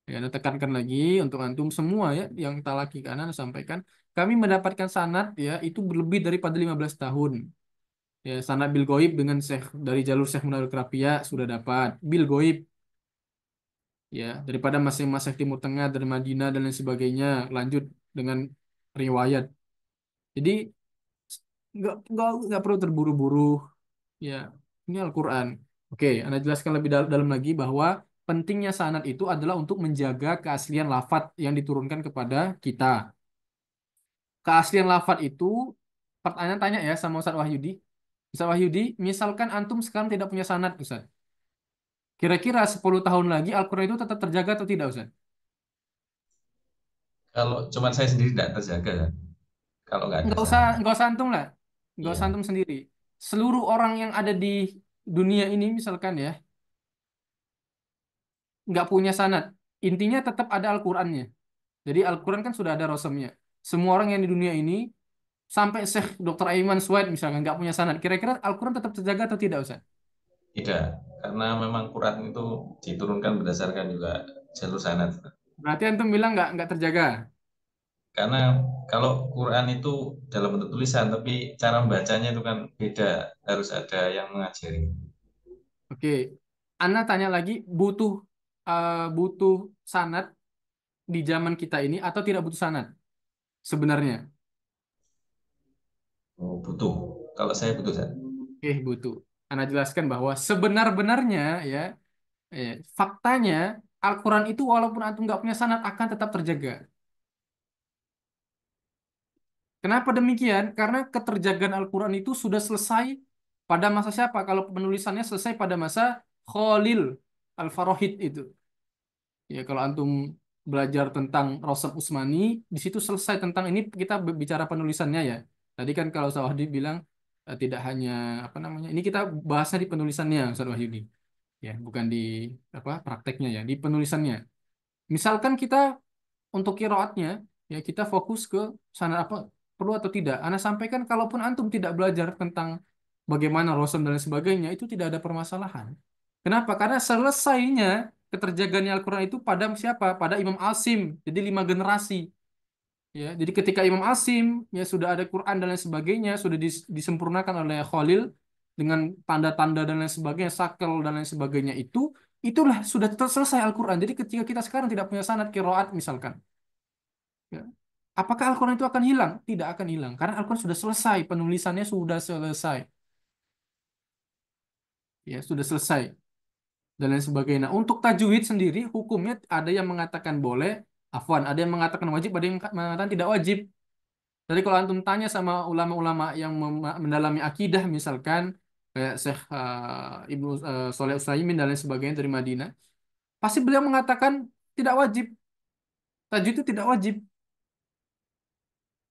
Ya, Anda tekankan lagi untuk antum semua ya yang talaki ke Anda sampaikan kami mendapatkan sanad ya itu lebih daripada 15 tahun. Ya, sanad bil goib dengan Syekh dari jalur Syekh Munawwir Kerapia sudah dapat bil goib ya daripada masing-masing Timur Tengah dari Madinah dan lain sebagainya lanjut dengan riwayat. Jadi nggak perlu terburu-buru ya. Ini Al-Qur'an. Oke, Anda jelaskan lebih dalam lagi bahwa pentingnya sanad itu adalah untuk menjaga keaslian lafadz yang diturunkan kepada kita. Keaslian lafadz itu pertanyaan tanya ya sama Ustaz Wahyudi. Ustaz Wahyudi, misalkan antum sekarang tidak punya sanad, Ustaz. Kira-kira 10 tahun lagi Al-Quran itu tetap terjaga atau tidak, Ustaz? Kalau cuman saya sendiri tidak terjaga kan, kalau nggak ada sana. Nggak usah antum lah. Nggak usah Iya, antum sendiri. Seluruh orang yang ada di dunia ini misalkan ya, nggak punya sanad. Intinya tetap ada Al-Qurannya. Jadi Al-Quran kan sudah ada rasamnya. Semua orang yang di dunia ini, sampai Syekh Dr. Aiman Suwaid misalkan, nggak punya sanad. Kira-kira Al-Quran tetap terjaga atau tidak, Ustaz? tidak. Karena memang Quran itu diturunkan berdasarkan juga jalur sanad. Berarti antum bilang nggak terjaga. Karena kalau Quran itu dalam bentuk tulisan, tapi cara membacanya itu kan beda, harus ada yang mengajari. Oke. Anda tanya lagi, butuh sanad di zaman kita ini atau tidak butuh sanad sebenarnya? Oh, butuh. Kalau saya butuh, Zat. Oke, butuh. Anda jelaskan bahwa sebenar-benarnya ya, faktanya Al-Quran itu walaupun antum nggak punya sanad akan tetap terjaga. Kenapa demikian? Karena keterjagaan Al-Quran itu sudah selesai pada masa siapa? Kalau penulisannya selesai pada masa Khalil Al-Farahid itu. Ya, kalau antum belajar tentang Rasam Utsmani, di situ selesai tentang ini kita bicara penulisannya ya. Tadi kan kalau Ustaz Wahdi bilang tidak hanya apa namanya, ini kita bahasnya di penulisannya Ustaz Wahyudi. Ya, bukan di apa prakteknya ya, di penulisannya. Misalkan kita untuk kiroatnya, ya kita fokus ke sana apa perlu atau tidak. Ana sampaikan kalaupun antum tidak belajar tentang bagaimana Rasul dan lain sebagainya, itu tidak ada permasalahan. Kenapa? Karena selesainya keterjagaannya Al-Quran itu pada siapa? Pada Imam Asim. Jadi 5 generasi. Ya, jadi ketika Imam Asim ya sudah ada Quran dan lain sebagainya, sudah disempurnakan oleh Khalil dengan tanda-tanda dan lain sebagainya, sakel dan lain sebagainya itulah sudah selesai Al-Quran. Jadi ketika kita sekarang tidak punya sanad qiraat misalkan, ya, apakah Al-Quran itu akan hilang? Tidak akan hilang karena Al-Quran sudah selesai, penulisannya sudah selesai, ya sudah selesai dan lain sebagainya. Nah, untuk tajwid sendiri hukumnya ada yang mengatakan boleh, afwan, ada yang mengatakan wajib, ada yang mengatakan tidak wajib. Jadi kalau antum tanya sama ulama-ulama yang mendalami akidah misalkan kayak Syekh Ibnu Shalih Utsaimin dan lain sebagainya dari Madinah, pasti beliau mengatakan tidak wajib. Tajwid itu tidak wajib.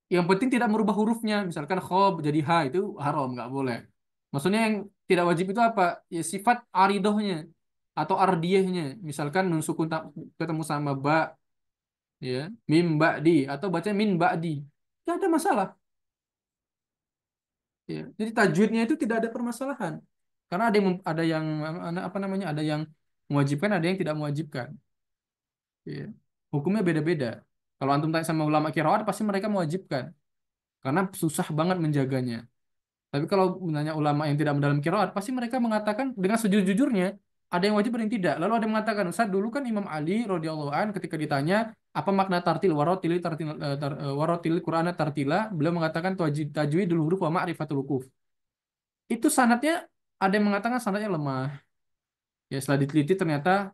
Yang penting tidak merubah hurufnya. Misalkan khob jadi ha itu haram, nggak boleh. Maksudnya yang tidak wajib itu apa? Ya sifat aridohnya atau ardiyahnya. Misalkan nun sukun ketemu sama ba, ya mim ba'di atau baca min ba'di. Tidak ada masalah. Ya, jadi tajwidnya itu tidak ada permasalahan. Karena ada yang apa namanya? Ada yang mewajibkan, ada yang tidak mewajibkan. Ya. Hukumnya beda-beda. Kalau antum tanya sama ulama qiraat pasti mereka mewajibkan karena susah banget menjaganya. Tapi kalau menanya ulama yang tidak mendalam qiraat pasti mereka mengatakan dengan sejujur-jujurnya ada yang wajib ada yang tidak. Lalu ada yang mengatakan, Ustaz dulu kan Imam Ali radhiyallahu an ketika ditanya apa makna tartil warotil Qur'ana tartila, beliau mengatakan tajwidul huruf wa ma'rifatul huruf. Itu sanatnya ada yang mengatakan sanatnya lemah. Ya setelah diteliti ternyata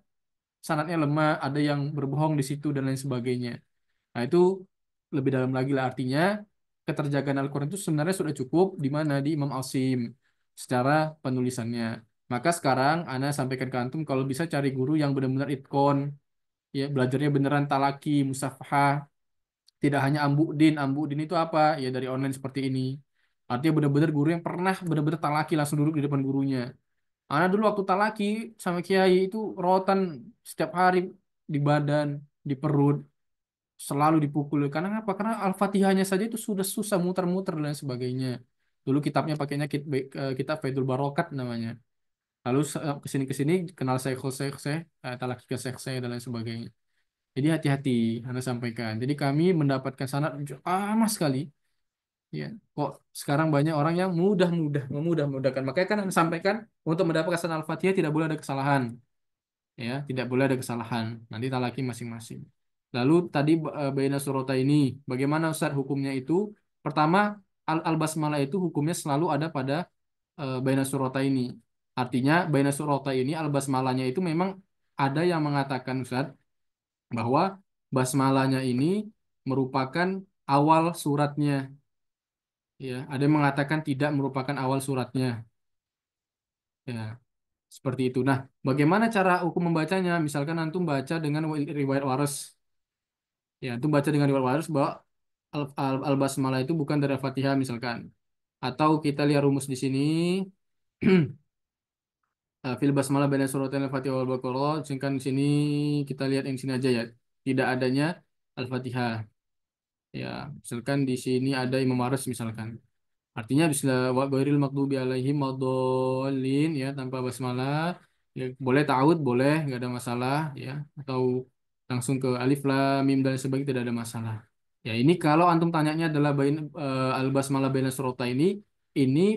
sanatnya lemah, ada yang berbohong di situ dan lain sebagainya. Nah itu lebih dalam lagi lah artinya keterjagaan Al-Quran itu sebenarnya sudah cukup di mana di Imam Asim secara penulisannya. Maka sekarang Ana sampaikan ke antum kalau bisa cari guru yang benar-benar itkon, ya belajarnya beneran talaki, musafahah, tidak hanya ambudin. Ambudin itu apa? Ya dari online seperti ini. Artinya benar-benar guru yang pernah benar-benar talaki langsung duduk di depan gurunya. Ana dulu waktu talaki sama Kiai itu rotan setiap hari di badan, di perut, selalu dipukul. Karena apa? Karena Al-Fatihahnya saja itu sudah susah muter-muter dan sebagainya. Dulu kitabnya pakainya kitab Faidul Barokat namanya. Lalu kesini-kesini kenal Syekh, talaki ke Syekh dan lain sebagainya. Jadi hati-hati, Anda sampaikan. Jadi kami mendapatkan sanad lama sekali. Ya, kok sekarang banyak orang yang memudah-mudahkan. Makanya kan Anda sampaikan untuk mendapatkan sanad Al-Fatihah tidak boleh ada kesalahan. Ya, tidak boleh ada kesalahan. Nanti talaki masing-masing. Lalu tadi baina surata ini, bagaimana Ustaz hukumnya itu? Pertama, al-basmalah itu hukumnya selalu ada pada baina surata ini. Artinya baina surata ini al-basmalahnya itu memang ada yang mengatakan Ustaz bahwa basmalahnya ini merupakan awal suratnya. Ya, ada yang mengatakan tidak merupakan awal suratnya. Ya, seperti itu. Nah, bagaimana cara hukum membacanya? Misalkan antum baca dengan riwayat waras. Ya, antum baca dengan riwayat waras bahwa al-basmalah itu bukan dari Al-Fatihah misalkan. Atau kita lihat rumus di sini. Fil basmalah baina suratain Al-Fatihah wal Baqarah. Singkat di sini kita lihat yang sini aja ya. Tidak adanya Al-Fatihah. Ya, misalkan di sini ada Imam Waras misalkan. Artinya bismillah wa ghairil maghdubi alaihim wad-dallin ya tanpa basmalah. Ya, boleh ta'awud boleh nggak ada masalah ya atau langsung ke alif lam mim dan sebagainya tidak ada masalah. Ya ini kalau antum tanyanya adalah al-basmalah baina surata ini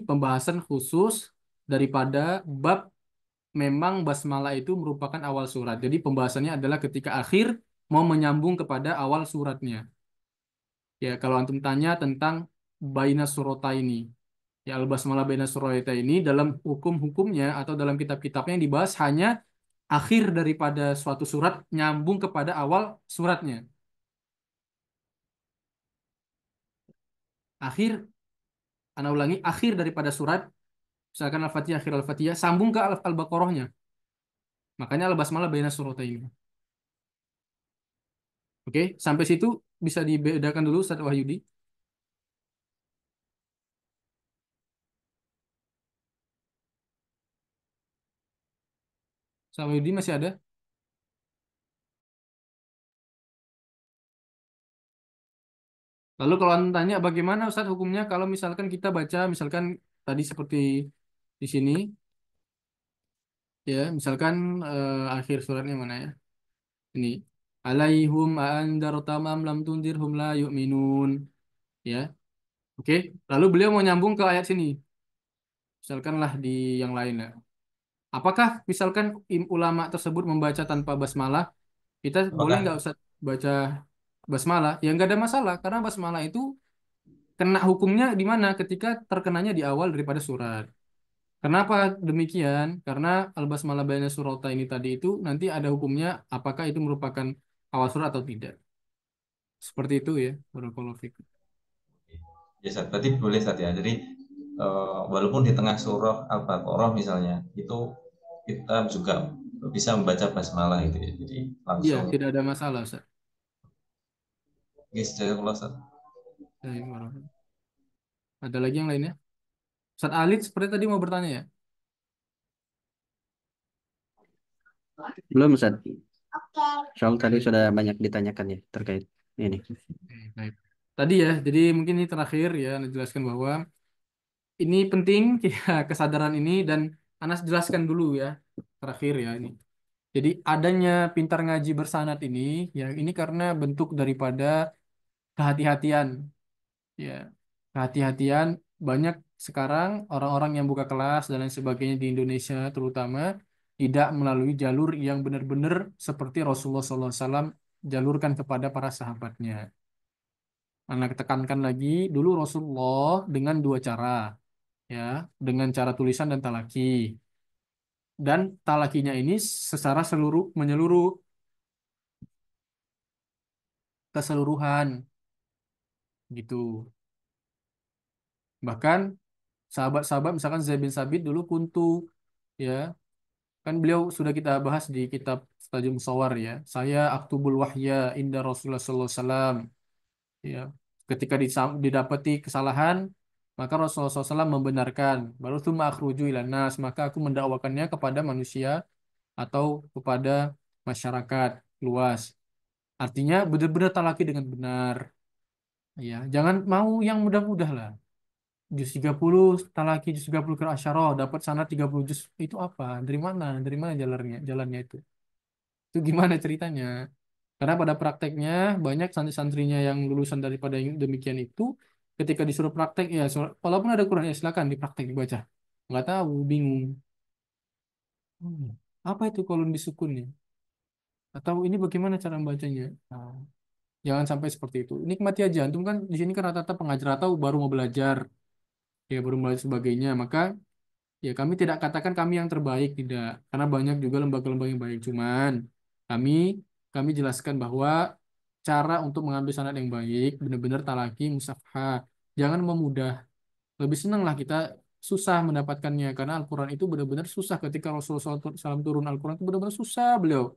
pembahasan khusus daripada bab memang basmalah itu merupakan awal surat. Jadi pembahasannya adalah ketika akhir mau menyambung kepada awal suratnya. Ya kalau antum tanya tentang baina surata ini. Ya al-basmalah baina surata ini dalam hukum-hukumnya atau dalam kitab-kitabnya yang dibahas hanya akhir daripada suatu surat nyambung kepada awal suratnya. Akhir, ana ulangi, akhir daripada surat, misalkan Al-Fatihah, akhir Al-Fatihah, sambung ke Al-Baqarahnya. Makanya Al-Basmalah baina surata ini. Oke, sampai situ bisa dibedakan dulu Ustaz Wahyudi. Ustaz Wahyudi masih ada? Lalu kalau anda tanya bagaimana Ustaz hukumnya kalau misalkan kita baca misalkan tadi seperti di sini ya, misalkan akhir suratnya mana ya? Ini alaihum andartam am lam tundirhum la yu'minun ya. Oke, lalu beliau mau nyambung ke ayat sini. Misalkanlah di yang lain ya. Apakah misalkan ulama tersebut membaca tanpa basmalah, kita boleh Apakah nggak usah baca basmalah? Ya nggak ada masalah karena basmalah itu kena hukumnya di mana ketika terkenanya di awal daripada surat. Kenapa demikian? Karena al-basmalah baina surata ini tadi itu nanti ada hukumnya apakah itu merupakan awal surat atau tidak. Seperti itu ya, barakallahu fikum. ya Ustaz, berarti boleh Ustaz ya. Jadi walaupun di tengah surah Al-Baqarah misalnya, itu kita juga bisa membaca basmalah itu ya. Jadi Iya, langsung tidak ada masalah, Ustaz. guys, jazakallah Ustaz. Baik, ada lagi yang lainnya? Ustaz Alid seperti tadi mau bertanya ya? Belum, Ustaz. Soal tadi sudah banyak ditanyakan ya terkait ini. Oke, baik. Tadi ya, jadi mungkin ini terakhir ya, Anda jelaskan bahwa ini penting ya, kesadaran ini dan Anas jelaskan dulu ya, terakhir ya ini. Jadi adanya pintar ngaji bersanad ini, ya ini karena bentuk daripada kehati-hatian, ya kehati-hatian banyak sekarang orang-orang yang buka kelas dan lain sebagainya di Indonesia terutama tidak melalui jalur yang benar-benar seperti Rasulullah SAW jalurkan kepada para sahabatnya. Anak tekankan lagi dulu Rasulullah dengan dua cara, ya dengan cara tulisan dan talaki. Dan talakinya ini secara menyeluruh keseluruhan gitu. Bahkan sahabat-sahabat misalkan Zaid bin Sabit dulu kuntu ya kan beliau sudah kita bahas di kitab Tajum Sawar ya. Saya aktubul wahya inda Rasulullah sallallahu alaihi wasallam ya. Ketika didapati kesalahan maka Rasulullah SAW membenarkan baru itu akhruju ilan nas maka aku mendakwakannya kepada manusia atau kepada masyarakat luas. Artinya benar-benar talaki dengan benar. Ya, jangan mau yang mudah-mudah lah. Juz 30 talaki, juz 30 ke asyarah, dapat sanad 30 juz. Itu apa? Dari mana? Dari mana jalannya? Jalannya itu. Itu gimana ceritanya? Karena pada prakteknya banyak santri-santrinya yang lulusan daripada yang demikian itu ketika disuruh praktek ya walaupun ada Quran ya silakan dipraktek dibaca. Nggak tahu, bingung. Hmm, Apa itu kolon disukun ya? Atau ini bagaimana cara membacanya? Nah, jangan sampai seperti itu. Nikmati aja. Antum kan di sini kan rata-rata pengajar atau baru mau belajar, ya baru belajar sebagainya. Maka ya kami tidak katakan kami yang terbaik tidak, karena banyak juga lembaga-lembaga yang baik. Cuman kami kami jelaskan bahwa cara untuk mengambil sanad yang baik benar-benar talaki musafhah. Jangan memudah. Lebih senang lah kita susah mendapatkannya karena Al-Quran itu benar-benar susah ketika Rasulullah SAW turun Al-Quran itu benar-benar susah beliau.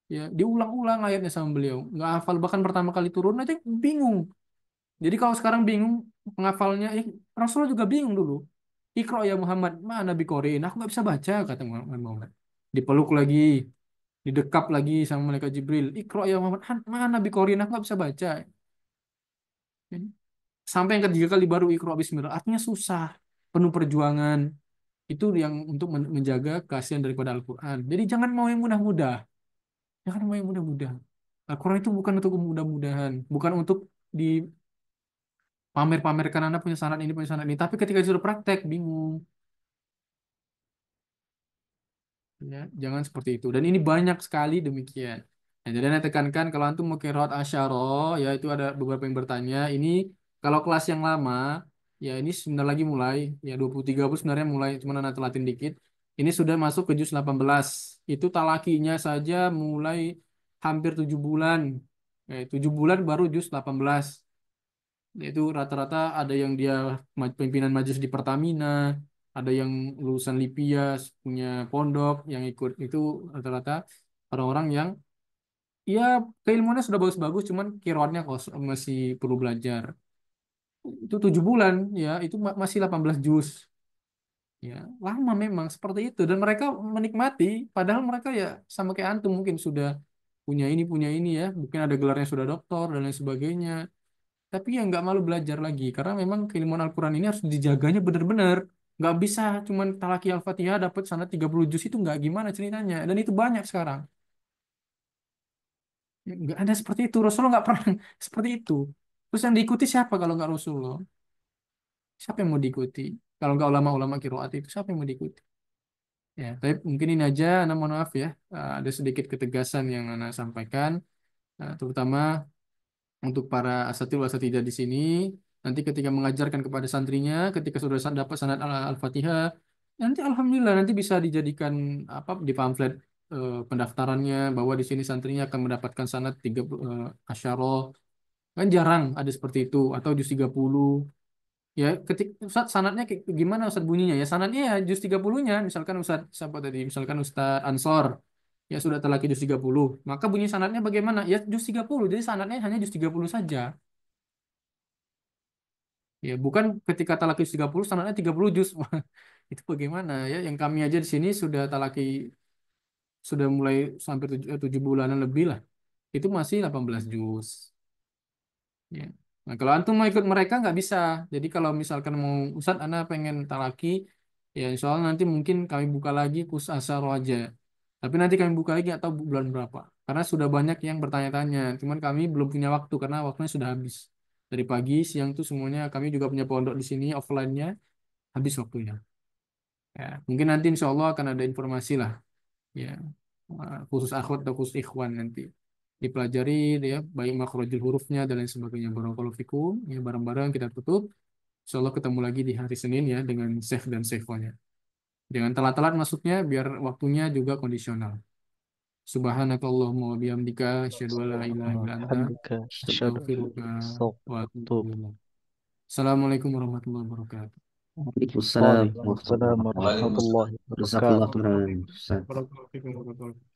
Ya, diulang-ulang ayatnya sama beliau. Nggak hafal bahkan pertama kali turun aja bingung. Jadi kalau sekarang bingung penghafalnya, Rasulullah juga bingung dulu. Iqra ya Muhammad, mana Nabi Korin? Aku nggak bisa baca, kata Muhammad. Dipeluk lagi, didekap lagi sama malaikat Jibril. Iqra ya Muhammad, mana Nabi Korin? Aku nggak bisa baca. Sampai yang ketiga kali baru Iqra Bismillah. Artinya susah, penuh perjuangan. Itu yang untuk menjaga keaslian daripada Al-Quran. Jadi jangan mau yang mudah-mudah. Jangan mau yang mudah-mudah. Al-Quran itu bukan untuk mudah-mudahan. Bukan untuk dipamer-pamerkan Anda punya sanad ini, punya sanad ini. Tapi ketika disuruh praktek, bingung. Ya, jangan seperti itu. Dan ini banyak sekali demikian. Nah, jadi saya tekankan kalau antum mau qiraat asyara, ya itu ada beberapa yang bertanya. Ini kalau kelas yang lama, ya ini sebentar lagi mulai. Ya 23 pun sebenarnya mulai, cuma anak telatin dikit. Ini sudah masuk ke juz 18. Itu talakinya saja mulai hampir 7 bulan. 7 bulan baru juz 18. Itu rata-rata ada yang dia pimpinan majelis di Pertamina, ada yang lulusan Lipia punya pondok yang ikut itu rata-rata orang-orang yang ya keilmuannya sudah bagus-bagus, cuman kiroatnya masih perlu belajar. Itu 7 bulan ya, itu masih 18 juz. Ya, lama memang seperti itu dan mereka menikmati padahal mereka ya sama kayak antum mungkin sudah punya ini ya, mungkin ada gelarnya sudah doktor dan lain sebagainya. Tapi ya nggak malu belajar lagi karena memang keilmuan Al-Quran ini harus dijaganya benar-benar. Nggak bisa cuman talaki Al-Fatihah dapat sanad 30 juz itu nggak gimana ceritanya. Dan itu banyak sekarang. Nggak ada seperti itu. Rasulullah nggak pernah seperti itu. Terus yang diikuti siapa kalau nggak Rasulullah? Siapa yang mau diikuti? Kalau nggak ulama-ulama kiroat itu siapa yang mau diikuti? Ya, tapi mungkin ini aja. Nah, mohon maaf ya. Ada sedikit ketegasan yang Ana sampaikan. Terutama untuk para asatidz asatidzah di sini. Nanti ketika mengajarkan kepada santrinya, ketika sudah dapat sanad Al-Fatihah, nanti alhamdulillah nanti bisa dijadikan apa di pamflet pendaftarannya bahwa di sini santrinya akan mendapatkan sanad 30 asyara. Kan jarang ada seperti itu atau juz 30. Ya, ketik Ustaz sanadnya gimana Ustaz bunyinya? Ya sanadnya ya juz 30-nya. Misalkan Ustaz siapa tadi? Misalkan Ustaz Ansor ya sudah telaki juz 30. Maka bunyi sanadnya bagaimana? Ya juz 30. Jadi sanadnya hanya juz 30 saja. Ya, bukan ketika talaki 30 standarnya 30 juz. Wah, itu bagaimana ya? Yang kami aja di sini sudah talaki sudah mulai sampai 7 bulanan lebih lah. Itu masih 18 juz. Ya. Nah, kalau antum mau ikut mereka nggak bisa. Jadi kalau misalkan mau Ustadz, Ana pengen talaki, ya soal nanti mungkin kami buka lagi kurs asar aja. Tapi nanti kami buka lagi atau bulan berapa. Karena sudah banyak yang bertanya-tanya. Cuman kami belum punya waktu karena waktunya sudah habis. Dari pagi, siang tuh semuanya kami juga punya pondok di sini offline-nya habis waktunya. Ya, mungkin nanti insya Allah akan ada informasi lah. Ya, khusus akhwat atau khusus ikhwan nanti dipelajari ya baik makhrajul hurufnya dan lain sebagainya. Barakallahu fikum. Ya bareng-bareng kita tutup. Insya Allah ketemu lagi di hari Senin ya dengan Syekh dan Syekhwanya. Jangan telat-telat masuknya biar waktunya juga kondisional. Subhanakallahumma wa bihamdika asyhadu an la ilaha illa anta Alhamdulillah. Asyhadu an la astaghfiruka wa atubu ilaha ilaik. Assalamualaikum warahmatullahi wabarakatuh. Waalaikumsalam Waalaikumsalam warahmatullahi wabarakatuh. warahmatullahi Jazakallah wabarakatuh. khairan. Ustaz. Barakallahu fikum warahmatullahi wabarakatuh.